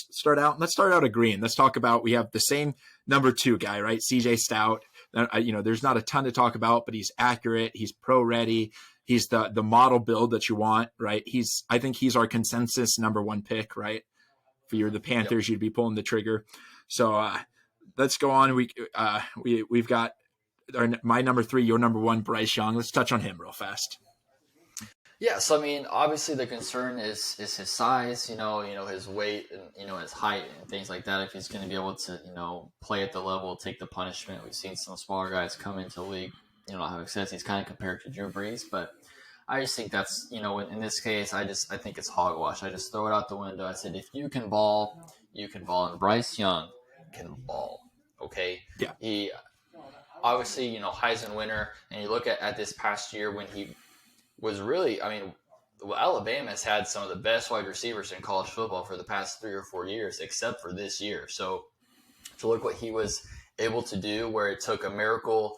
start out agreeing. Let's talk about, we have the same number 2 guy, right? CJ Stout. There's not a ton to talk about, but he's accurate. He's pro ready. He's the model build that you want, right? I think he's our consensus number 1 pick, right? For you're the Panthers, You'd be pulling the trigger. So let's go on. We've got my number 3, your number 1, Bryce Young. Let's touch on him real fast. Yeah, so I mean, obviously the concern is his size, his weight and his height and things like that. If he's going to be able to play at the level, take the punishment. We've seen some smaller guys come into the league, have success. He's kind of compared to Drew Brees, but I just think that's in this case, I think it's hogwash. I just throw it out the window. I said if you can ball, you can ball, and Bryce Young can ball. Okay, yeah. He obviously Heisman winner, and you look at this past year when he was really, Alabama's had some of the best wide receivers in college football for the past 3 or 4 years, except for this year. So to look what he was able to do, where it took a miracle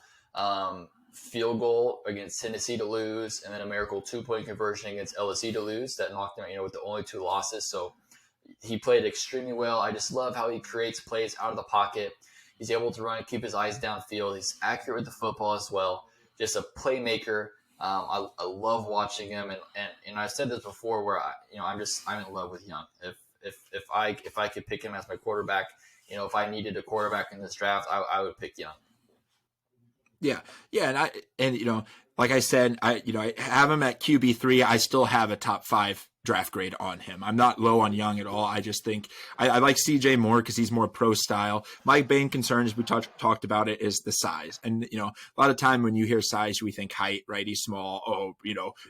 field goal against Tennessee to lose, and then a miracle 2-point conversion against LSU to lose, that knocked him out, with the only 2 losses. So he played extremely well. I just love how he creates plays out of the pocket. He's able to run and keep his eyes downfield. He's accurate with the football as well. Just a playmaker. I love watching him, and I've said this before, where I'm in love with Young. If I could pick him as my quarterback, if I needed a quarterback in this draft, I would pick Young. Yeah, and like I said, I have him at QB3. I still have a top 5 draft grade on him. I'm not low on Young at all. I just think I like CJ more because he's more pro style. My main concern, as we talked about it, is the size. And a lot of time when you hear size, we think height, right? He's small. Oh,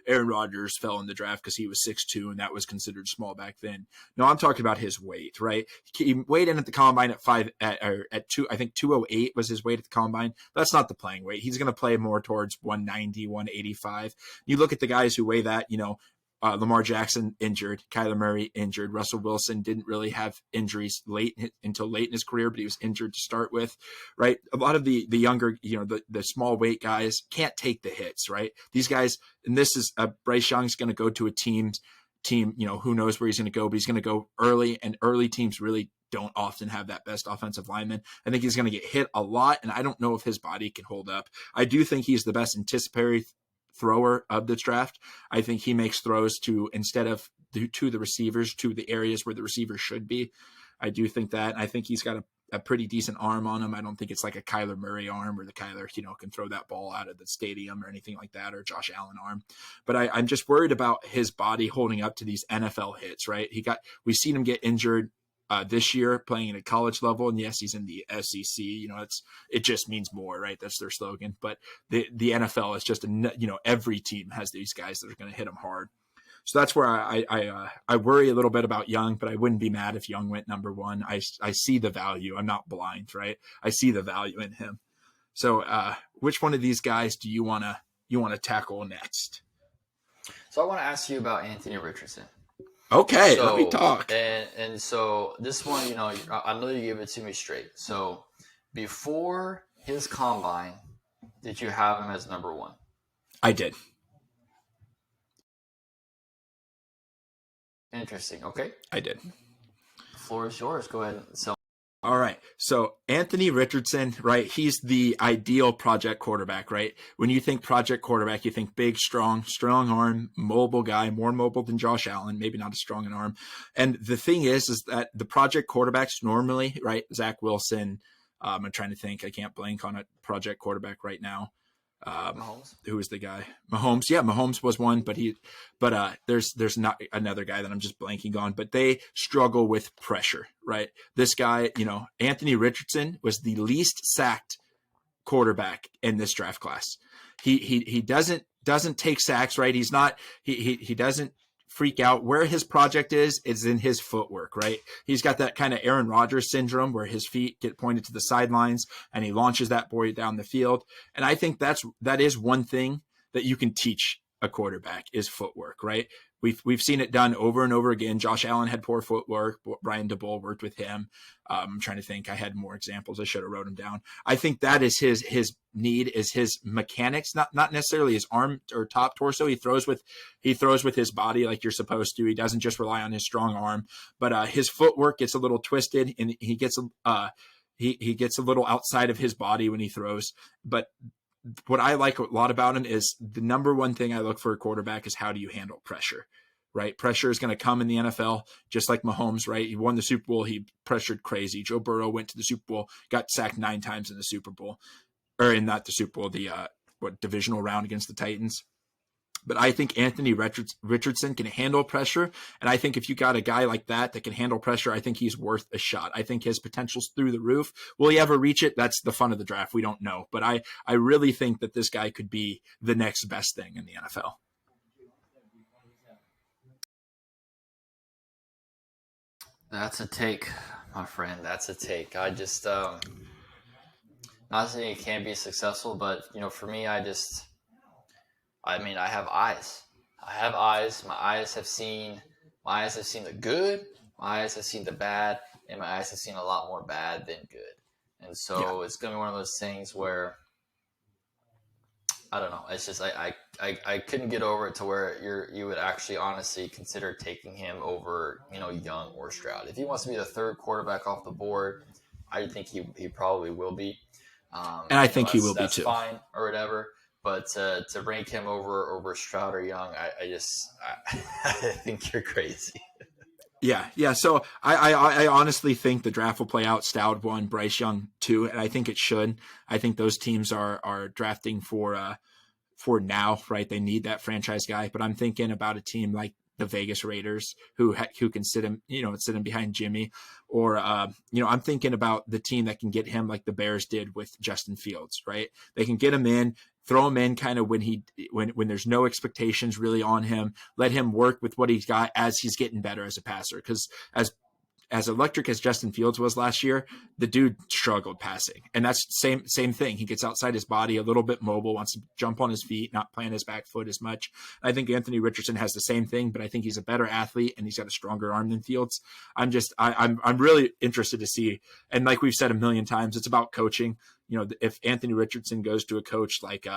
Aaron Rodgers fell in the draft because he was 6'2", and that was considered small back then. No, I'm talking about his weight, right? He weighed in at the combine at 2. I think 208 was his weight at the combine. That's not the playing weight. He's going to play more towards 190, 185. You look at the guys who weigh that, Lamar Jackson injured, Kyler Murray injured, Russell Wilson didn't really have injuries until late in his career, but he was injured to start with, right? A lot of the younger, the small weight guys can't take the hits, right? These guys, and this is Bryce Young's going to go to a team, who knows where he's going to go, but he's going to go early, and early teams really don't often have that best offensive lineman. I think he's going to get hit a lot, and I don't know if his body can hold up. I do think he's the best anticipatory thrower of the draft. I think he makes throws instead of to the receivers, to the areas where the receivers should be. I do think that. I think he's got a pretty decent arm on him. I don't think it's like a Kyler Murray arm where the Kyler, can throw that ball out of the stadium or anything like that, or Josh Allen arm. But I'm just worried about his body holding up to these NFL hits, right? We've seen him get injured this year playing at a college level, and yes, he's in the SEC. It just means more, right? That's their slogan. But the NFL is just every team has these guys that are going to hit them hard. So that's where I worry a little bit about Young, but I wouldn't be mad if Young went number 1. I see the value. I'm not blind, right? I see the value in him. So which one of these guys do you want to tackle next? So I want to ask you about Anthony Richardson. Okay, let me talk. And so this one, I know you gave it to me straight. So before his combine, did you have him as number 1? I did. Interesting. Okay. I did. The floor is yours. Go ahead and sell. All right. So Anthony Richardson, right? He's the ideal project quarterback, right? When you think project quarterback, you think big, strong arm, mobile guy, more mobile than Josh Allen, maybe not as strong an arm. And the thing is that the project quarterbacks normally, right? Zach Wilson, I'm trying to think. I can't blank on a project quarterback right now. Mahomes. Who was the guy? Mahomes. Yeah, Mahomes was one, but there's not another guy that I'm just blanking on, but they struggle with pressure, right? This guy, Anthony Richardson was the least sacked quarterback in this draft class. He doesn't take sacks, right? He doesn't freak out. Where his project is in his footwork, right? He's got that kind of Aaron Rodgers syndrome where his feet get pointed to the sidelines and he launches that boy down the field. And I think that is one thing that you can teach a quarterback is footwork, right? We've seen it done over and over again. Josh Allen had poor footwork. Brian DeBull worked with him. I'm trying to think. I had more examples. I should have wrote them down. I think that is his need, is his mechanics, not necessarily his arm or top torso. He throws with his body like you're supposed to. He doesn't just rely on his strong arm, but his footwork gets a little twisted, and he gets he gets a little outside of his body when he throws. But what I like a lot about him is the number one thing I look for a quarterback is how do you handle pressure, right? Pressure is going to come in the NFL, just like Mahomes, right? He won the Super Bowl. He pressured crazy. Joe Burrow went to the Super Bowl, got sacked 9 times in the Super Bowl, or in not the Super Bowl, the divisional round against the Titans. But I think Anthony Richardson can handle pressure. And I think if you got a guy like that can handle pressure, I think he's worth a shot. I think his potential's through the roof. Will he ever reach it? That's the fun of the draft. We don't know. But I really think that this guy could be the next best thing in the NFL. That's a take, my friend. That's a take. I just, not saying it can't be successful, but, for me, I have eyes. I have eyes. My eyes have seen the good. My eyes have seen the bad, and my eyes have seen a lot more bad than good. And so It's going to be one of those things where, I don't know. It's just I couldn't get over it to where you would actually honestly consider taking him over, Young or Stroud. If he wants to be the third quarterback off the board, I think he probably will be. And I think he will be too. That's fine or whatever. But to rank him over Stroud or Young, I think you're crazy. Yeah. So I honestly think the draft will play out. Stroud 1, Bryce Young 2, and I think it should. I think those teams are drafting for now, right? They need that franchise guy. But I'm thinking about a team like the Vegas Raiders who can sit him behind Jimmy, or I'm thinking about the team that can get him like the Bears did with Justin Fields, right? They can get him in, throw him in kind of when there's no expectations really on him, let him work with what he's got as he's getting better as a passer. Because as electric as Justin Fields was last year, the dude struggled passing. And that's same thing. He gets outside his body, a little bit mobile, wants to jump on his feet, not plant his back foot as much. I think Anthony Richardson has the same thing, but I think he's a better athlete and he's got a stronger arm than Fields. I'm really interested to see. And like we've said a million times, it's about coaching. If Anthony Richardson goes to a coach like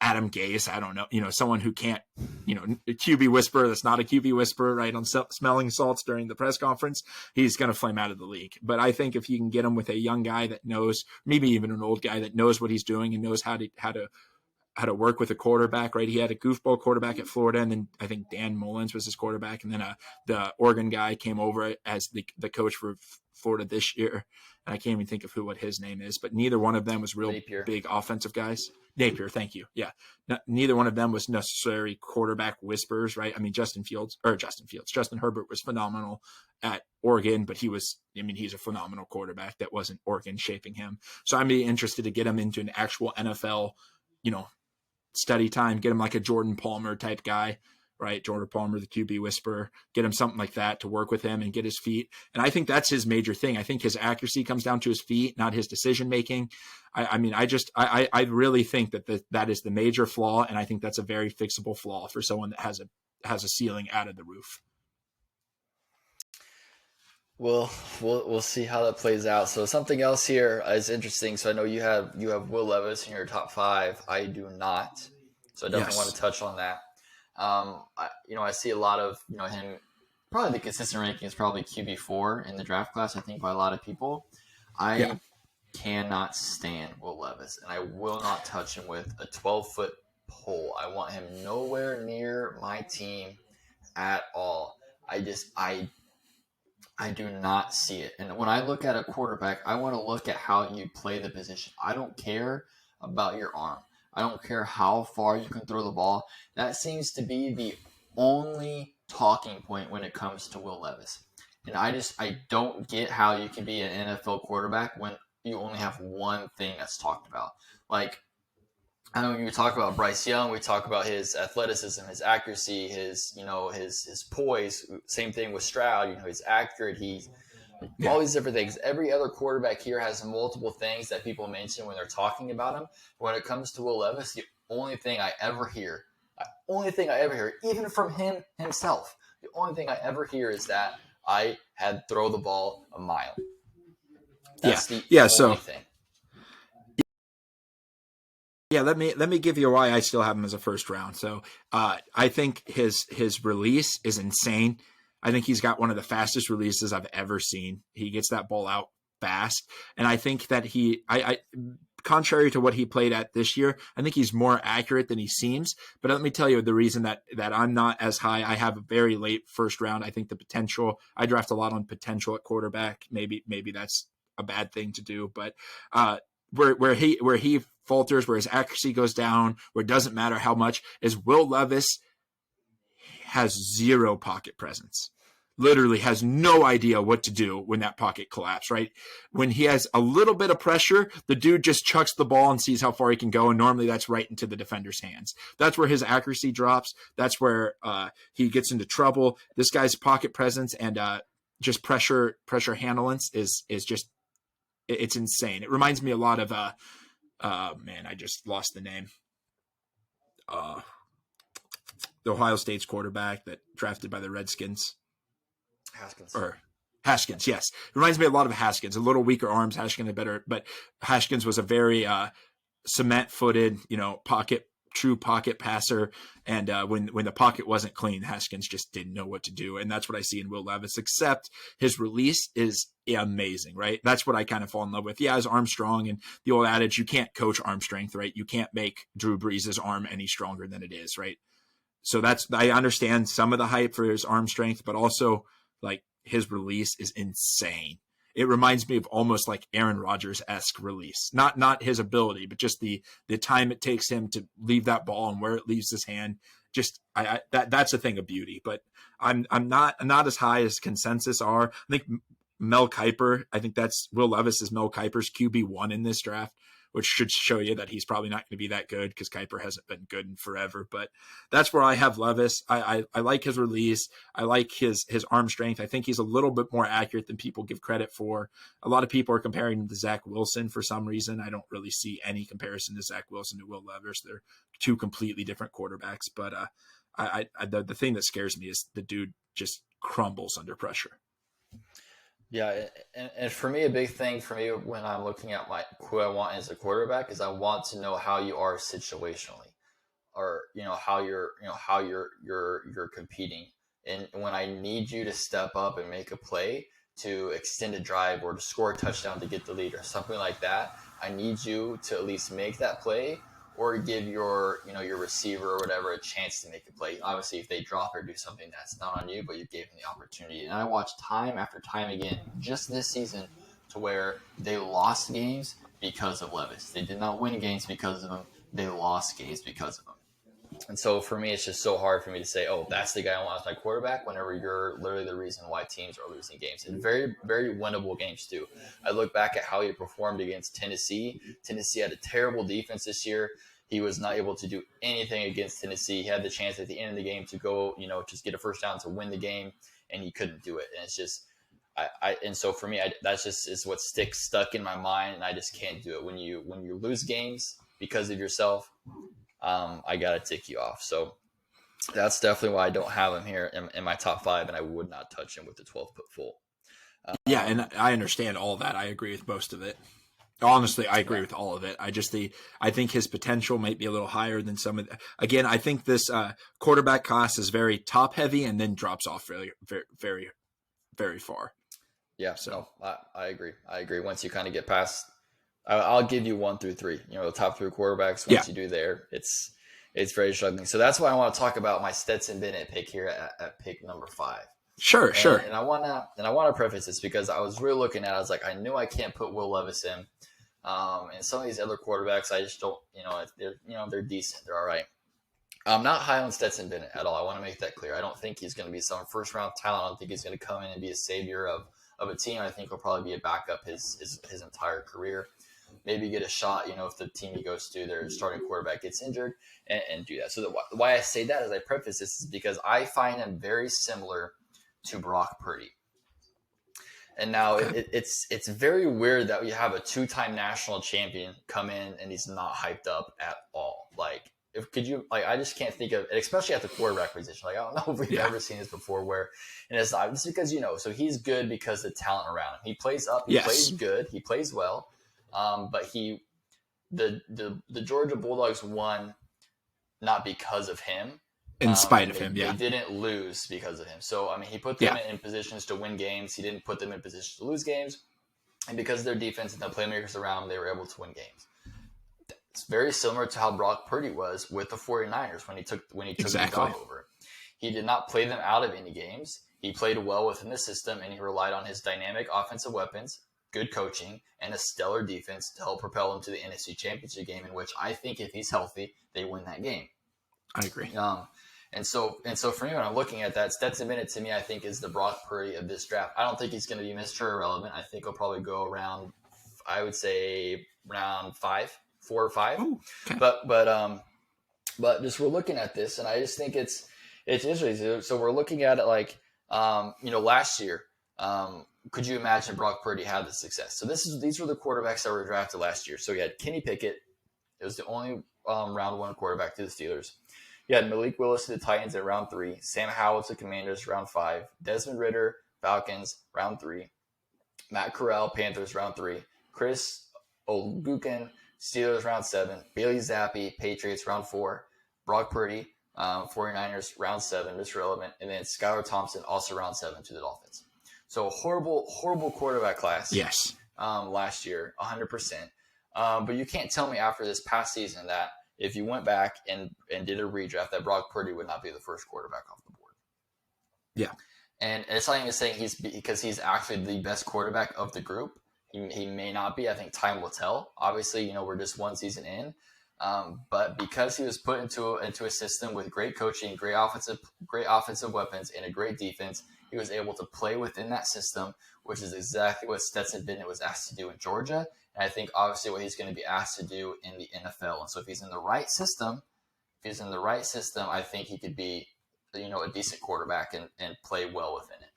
Adam Gase, I don't know, someone who can't, a QB whisperer that's not a QB whisperer, right, on smelling salts during the press conference, he's going to flame out of the league. But I think if you can get him with a young guy that knows, maybe even an old guy that knows what he's doing and knows how to work with a quarterback, right? He had a goofball quarterback at Florida, and then I think Dan Mullins was his quarterback, and then the Oregon guy came over as the coach for Florida this year. And I can't even think of what his name is, but neither one of them was real big offensive guys. Napier, thank you. Yeah. Neither one of them was necessarily quarterback whisperers, right? I mean, Justin Herbert was phenomenal at Oregon, but he's a phenomenal quarterback. That wasn't Oregon shaping him. So I'm really interested to get him into an actual NFL, study time, get him like a Jordan Palmer type guy, right? Jordan Palmer, the QB whisperer, get him something like that to work with him and get his feet. And I think that's his major thing. I think his accuracy comes down to his feet, not his decision-making. I really think that is the major flaw. And I think that's a very fixable flaw for someone that has a ceiling out of the roof. Well, we'll see how that plays out. So something else here is interesting. So I know you have Will Levis in your top 5. I do not. So I definitely want to touch on that. I see a lot of, him, probably the consistent ranking is probably QB4 in the draft class, I think, by a lot of people. I cannot stand Will Levis, and I will not touch him with a 12-foot pole. I want him nowhere near my team at all. I do not see it. And when I look at a quarterback, I want to look at how you play the position. I don't care about your arm. I don't care how far you can throw the ball. That seems to be the only talking point when it comes to Will Levis. And I don't get how you can be an NFL quarterback when you only have one thing that's talked about. Like, I know when we talk about Bryce Young, we talk about his athleticism, his accuracy, his poise. Same thing with Stroud. He's accurate. All these different things. Every other quarterback here has multiple things that people mention when they're talking about him. When it comes to Will Levis, the only thing I ever hear only thing I ever hear, even from him himself, the only thing I ever hear is that I had throw the ball a mile. Yeah. That's the Yeah. only So thing. yeah, let me give you why I still have him as a first round. So I think his release is insane. I think he's got one of the fastest releases I've ever seen. He gets that ball out fast, and I think that I contrary to what he played at this year, I think he's more accurate than he seems. But let me tell you the reason that I'm not as high. I have a very late first round. I think the potential. I draft a lot on potential at quarterback. Maybe that's a bad thing to do, but where he falters, where his accuracy goes down, where it doesn't matter how much, is Will Levis has zero pocket presence. Literally has no idea what to do when that pocket collapses, right? When he has a little bit of pressure, the dude just chucks the ball and sees how far he can go, and normally that's right into the defender's hands. That's where his accuracy drops. That's where he gets into trouble. This guy's pocket presence and just pressure handling is just it's insane. It reminds me a lot of man, I just lost the name. The Ohio State's quarterback that drafted by the Redskins. Haskins. Or Haskins, yes. It reminds me a lot of Haskins. A little weaker arms, Haskins better, but Haskins was a very cement-footed, true pocket passer. And when the pocket wasn't clean, Haskins just didn't know what to do. And that's what I see in Will Levis, except his release is amazing, right? That's what I kind of fall in love with. Yeah, his arm's strong, and the old adage, you can't coach arm strength, right? You can't make Drew Brees' arm any stronger than it is, right? So I understand some of the hype for his arm strength, but also like his release is insane. It reminds me of almost like Aaron Rodgers-esque release. Not his ability, but just the time it takes him to leave that ball and where it leaves his hand. Just that's a thing of beauty. But I'm not as high as consensus are. I think Mel Kiper, I think that's Will Levis is Mel Kiper's QB1 in this draft, which should show you that he's probably not going to be that good because Kiper hasn't been good in forever. But that's where I have Levis. I like his release. I like his arm strength. I think he's a little bit more accurate than people give credit for. A lot of people are comparing him to Zach Wilson for some reason. I don't really see any comparison to Zach Wilson to Will Levis. They're two completely different quarterbacks. But the thing that scares me is the dude just crumbles under pressure. Yeah, and for me, a big thing for me when I'm looking at who I want as a quarterback is I want to know how you are situationally, or how you're competing, and when I need you to step up and make a play to extend a drive or to score a touchdown to get the lead or something like that, I need you to at least make that play or give your receiver or whatever a chance to make a play. Obviously, if they drop or do something, that's not on you, but you gave them the opportunity. And I watched time after time again, just this season, to where they lost games because of Levis. They did not win games because of him. They lost games because of him. And so for me, it's just so hard for me to say, oh, that's the guy I want as my quarterback whenever you're literally the reason why teams are losing games. And very, very winnable games, too. I look back at how he performed against Tennessee. Tennessee had a terrible defense this year. He was not able to do anything against Tennessee. He had the chance at the end of the game to go, just get a first down to win the game, and he couldn't do it. And it's just, and so for me, that's just is what stuck in my mind, and I just can't do it. When you lose games because of yourself, I got to tick you off. So that's definitely why I don't have him here in my top 5, and I would not touch him with the 12-foot full. Yeah, and I understand all that. I agree with most of it. Honestly, I agree with all of it. I think his potential might be a little higher than some of the, again, I think this quarterback class is very top heavy and then drops off very, very, very, very far. Yeah, so I agree. Once you kind of get past, I'll give you 1 through 3. The top 3 quarterbacks. Once you do there, it's very struggling. So that's why I want to talk about my Stetson Bennett pick here at pick number 5. Sure. And I want to preface this because I was really looking at it. I was like, I knew I can't put Will Levis in, and some of these other quarterbacks, I just don't. They're decent. They're all right. I'm not high on Stetson Bennett at all. I want to make that clear. I don't think he's going to be some first round talent. I don't think he's going to come in and be a savior of a team. I think he'll probably be a backup his entire career. Maybe get a shot, if the team he goes to, their starting quarterback gets injured, and do that. So why I say that as I preface this is because I find him very similar to Brock Purdy. And now it's very weird that we have a 2-time national champion come in and he's not hyped up at all. Like, could you like? I just can't think of, especially at the quarterback position. Like I don't know if we've ever seen this before, where and it's not just because so he's good because the talent around him. He plays up, he plays good, he plays well, but the Georgia Bulldogs won not because of him. In spite of him, They didn't lose because of him. So, I mean, he put them in positions to win games. He didn't put them in positions to lose games. And because of their defense and the playmakers around them, they were able to win games. It's very similar to how Brock Purdy was with the 49ers when he took the job over. He did not play them out of any games. He played well within the system, and he relied on his dynamic offensive weapons, good coaching, and a stellar defense to help propel him to the NFC Championship game, in which I think if he's healthy, they win that game. I agree. And so for me, when I'm looking at that, Stetson Bennett to me, I think is the Brock Purdy of this draft. I don't think he's going to be Mr. Irrelevant. I think he'll probably go around, I would say round 4 or 5. Ooh, okay. But just we're looking at this, and I just think it's interesting. So we're looking at it like, last year, could you imagine Brock Purdy had the success? So these were the quarterbacks that were drafted last year. So you had Kenny Pickett. It was the only round 1 quarterback to the Steelers. You had Malik Willis to the Titans at round 3, Sam Howell to Commanders round 5, Desmond Ridder, Falcons round 3, Matt Corral, Panthers round 3, Chris Olgukin, Steelers round 7, Bailey Zappi, Patriots round 4, Brock Purdy, 49ers round 7, just relevant, and then Skylar Thompson also round 7 to the Dolphins. So horrible quarterback class. Yes. Last year, 100%. But you can't tell me after this past season that if you went back and did a redraft, that Brock Purdy would not be the first quarterback off the board. Yeah. And it's not even saying because he's actually the best quarterback of the group. He may not be. I think time will tell. Obviously, we're just one season in. But because he was put into a system with great coaching, great offensive weapons, and a great defense, he was able to play within that system, which is exactly what Stetson Bennett was asked to do in Georgia. And I think obviously what he's going to be asked to do in the NFL. And so if he's in the right system, I think he could be, a decent quarterback and play well within it.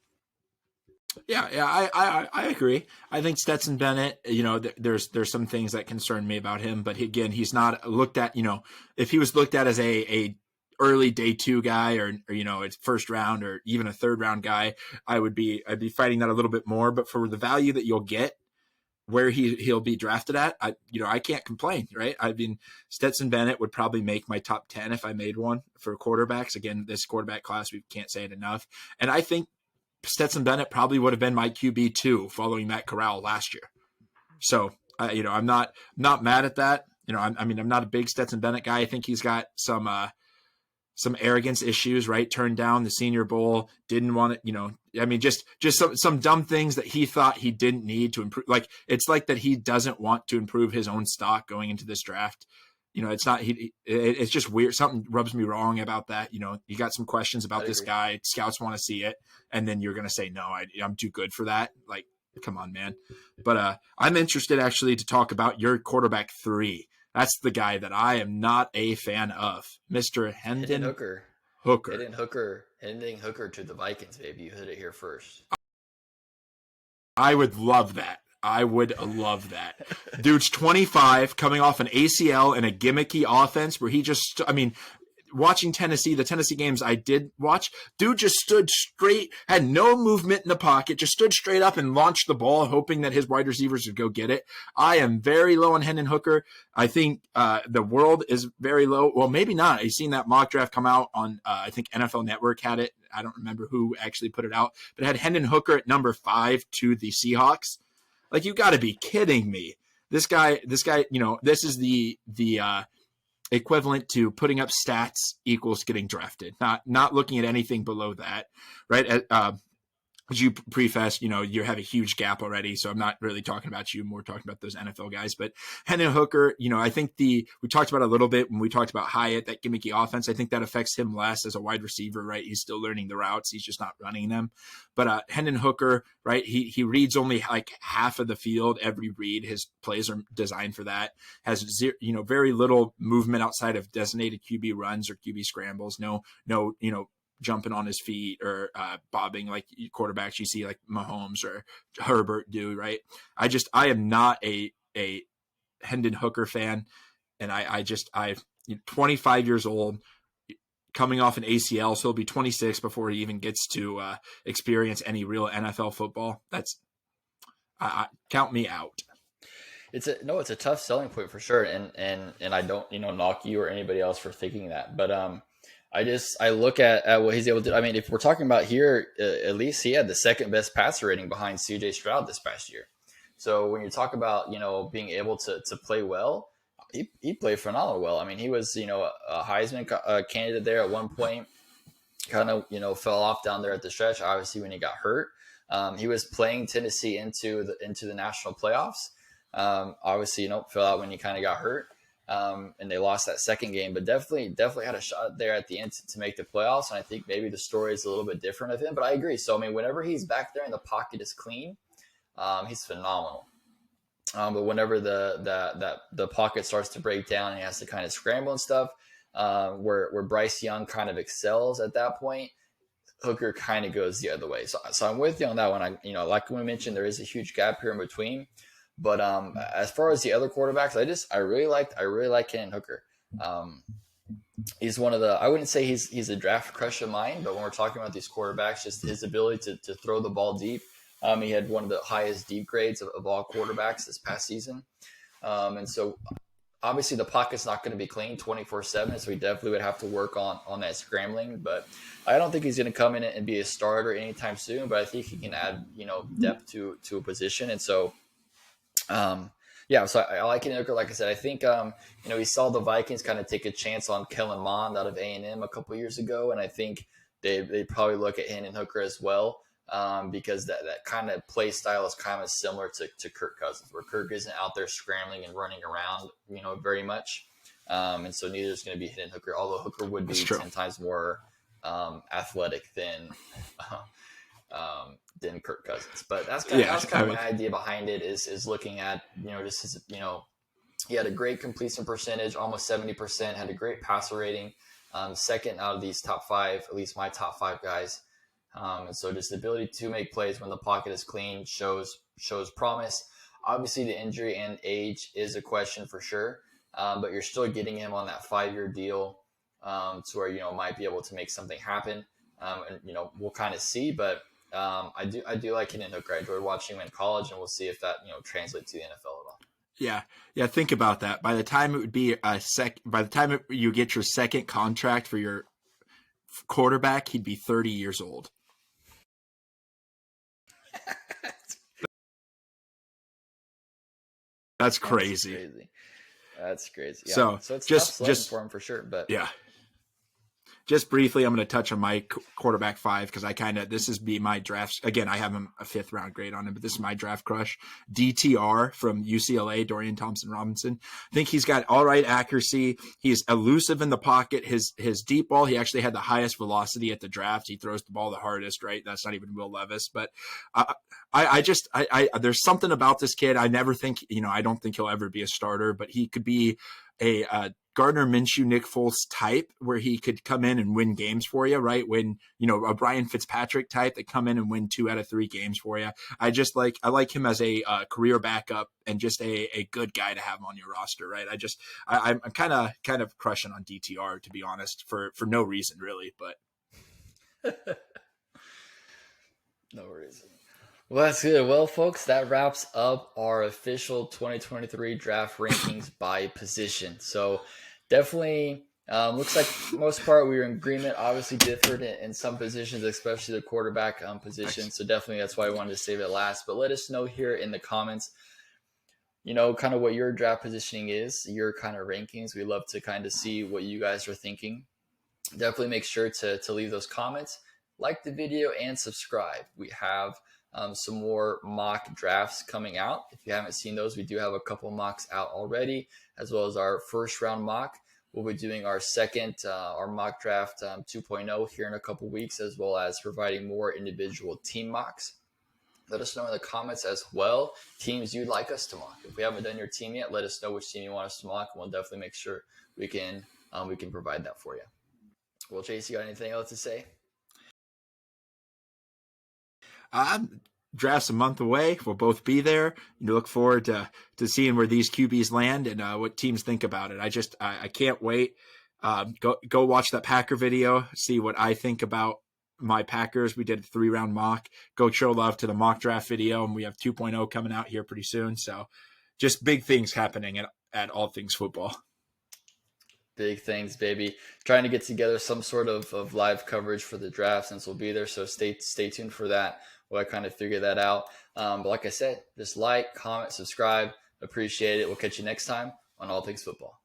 Yeah, I agree. I think Stetson Bennett, there's some things that concern me about him, but again, he's not looked at, if he was looked at as a early day 2 guy or it's first round or even a third round guy, I'd be fighting that a little bit more. But for the value that you'll get, where he'll be drafted at, I can't complain, right? I mean, Stetson Bennett would probably make my top 10 if I made one for quarterbacks. Again, this quarterback class, we can't say it enough. And I think Stetson Bennett probably would have been my QB 2 following Matt Corral last year. So, I'm not mad at that. I'm not a big Stetson Bennett guy. I think he's got some arrogance issues, right? Turned down the Senior Bowl, didn't want it, just some dumb things that he thought he didn't need to improve. Like, it's like that he doesn't want to improve his own stock going into this draft. It's not, it's just weird. Something rubs me wrong about that. You got some questions about this guy. Scouts want to see it. And then you're going to say, no, I'm too good for that. Like, come on, man. But I'm interested actually to talk about your quarterback 3. That's the guy that I am not a fan of, Mr. Hendon Hooker. Hendon Hooker to the Vikings, baby. You heard it here first. I would love that. Dude's 25, coming off an ACL and a gimmicky offense where he just, watching the Tennessee games I did watch, dude just stood straight, had no movement in the pocket, just stood straight up and launched the ball, hoping that his wide receivers would go get it. I am very low on Hendon Hooker. I think the world is very low. Well, maybe not. I've seen that mock draft come out on, I think NFL Network had it. I don't remember who actually put it out, but it had Hendon Hooker at number 5 to the Seahawks. Like, you got to be kidding me. This guy, this is the equivalent to putting up stats equals getting drafted. Not looking at anything below that, right? As you preface, you have a huge gap already, so I'm not really talking about you, more talking about those NFL guys. But Hendon Hooker, I think we talked about a little bit when we talked about Hyatt, that gimmicky offense. I think that affects him less as a wide receiver, right? He's still learning the routes. He's just not running them. But Hendon Hooker, right? He reads only like half of the field every read. His plays are designed for that. Has zero, very little movement outside of designated QB runs or QB scrambles. No, jumping on his feet or bobbing like quarterbacks you see like Mahomes or Herbert do, right? I am not a Hendon Hooker fan, and I 25 years old, coming off an ACL, so he'll be 26 before he even gets to experience any real NFL football. That's count me out. It's a tough selling point for sure, and I don't knock you or anybody else for thinking that, but I look at what he's able to do. I mean, if we're talking about here, at least he had the second best passer rating behind C.J. Stroud this past year. So when you talk about being able to play well, he played phenomenal well. I mean, he was a Heisman candidate there at one point. Kind of fell off down there at the stretch. Obviously, when he got hurt, he was playing Tennessee into the national playoffs. Obviously, fell out when he kind of got hurt, and they lost that second game. But definitely had a shot there at the end to make the playoffs. And I think maybe the story is a little bit different of him. But I agree. So I mean, whenever he's back there and the pocket is clean, he's phenomenal. But whenever the pocket starts to break down and he has to kind of scramble and stuff, where Bryce Young kind of excels at that point, Hooker kind of goes the other way. So I'm with you on that one. Like we mentioned, there is a huge gap here in between. But as far as the other quarterbacks, I really like Ken Hooker. He's one of the, I wouldn't say he's a draft crush of mine, but when we're talking about these quarterbacks, just his ability to throw the ball deep. He had one of the highest deep grades of all quarterbacks this past season. And so obviously the pocket's not going to be clean 24/7, so he definitely would have to work on that scrambling. But I don't think he's going to come in and be a starter anytime soon, but I think he can add, depth to a position. And so, so I like Ken Hooker. Like I said, I think, we saw the Vikings kind of take a chance on Kellen Mond out of A&M a couple years ago. And I think they probably look at Hendon Hooker as well. Because that kind of play style is kind of similar to Kirk Cousins, where Kirk isn't out there scrambling and running around, very much. And so neither is going to be Hendon Hooker, although Hooker would be 10 times more athletic than Kirk Cousins. But that's kind of my idea behind it is looking at, just his, he had a great completion percentage, almost 70%, had a great passer rating, second out of these top five, at least my top five guys. And so just the ability to make plays when the pocket is clean shows promise. Obviously, the injury and age is a question for sure, but you're still getting him on that 5-year deal to where, might be able to make something happen. And, we'll kind of see, but I do like Hendon Hooker. I enjoyed watching him in college, and we'll see if that, translates to the NFL at all. Yeah. Think about that. By the time it would be you get your second contract for your quarterback, he'd be 30 years old. That's crazy. That's crazy. Yeah. So it's just for him for sure. But yeah. Just briefly, I'm going to touch on my quarterback 5 because this is my drafts. Again, I have him a 5th round grade on him, but this is my draft crush. DTR from UCLA, Dorian Thompson-Robinson. I think he's got all right accuracy. He's elusive in the pocket. His deep ball, he actually had the highest velocity at the draft. He throws the ball the hardest, right? That's not even Will Levis. But there's something about this kid. I never think, I don't think he'll ever be a starter, but he could be a Gardner Minshew, Nick Foles type where he could come in and win games for you, right? When, a Brian Fitzpatrick type that come in and win 2 out of 3 games for you. I like him as a career backup and just a good guy to have on your roster, right? I'm kind of crushing on DTR, to be honest, for no reason really, but no reason. Well, that's good. Well, folks, that wraps up our official 2023 draft rankings by position. So definitely looks like for the most part we were in agreement. Obviously differed in some positions, especially the quarterback position. So definitely that's why I wanted to save it last. But let us know here in the comments, kind of what your draft positioning is, your kind of rankings. We love to kind of see what you guys are thinking. Definitely make sure to leave those comments, like the video, and subscribe. We have some more mock drafts coming out. If you haven't seen those, we do have a couple mocks out already, as well as our first round mock. We'll be doing our our mock draft 2.0 here in a couple weeks, as well as providing more individual team mocks. Let us know in the comments as well, teams you'd like us to mock. If we haven't done your team yet, let us know which team you want us to mock, and we'll definitely make sure we can provide that for you. Well, Chase, you got anything else to say? draft's a month away. We'll both be there. You look forward to seeing where these QBs land and what teams think about it. I can't wait. Go watch that Packer video, see what I think about my Packers. We did a 3-round mock. Go show love to the mock draft video, and we have 2.0 coming out here pretty soon. So just big things happening at All Things Football. Big things, baby. Trying to get together some sort of live coverage for the draft since we'll be there. So stay tuned for that. We'll kind of figure that out. But like I said, just like, comment, subscribe. Appreciate it. We'll catch you next time on All Things Football.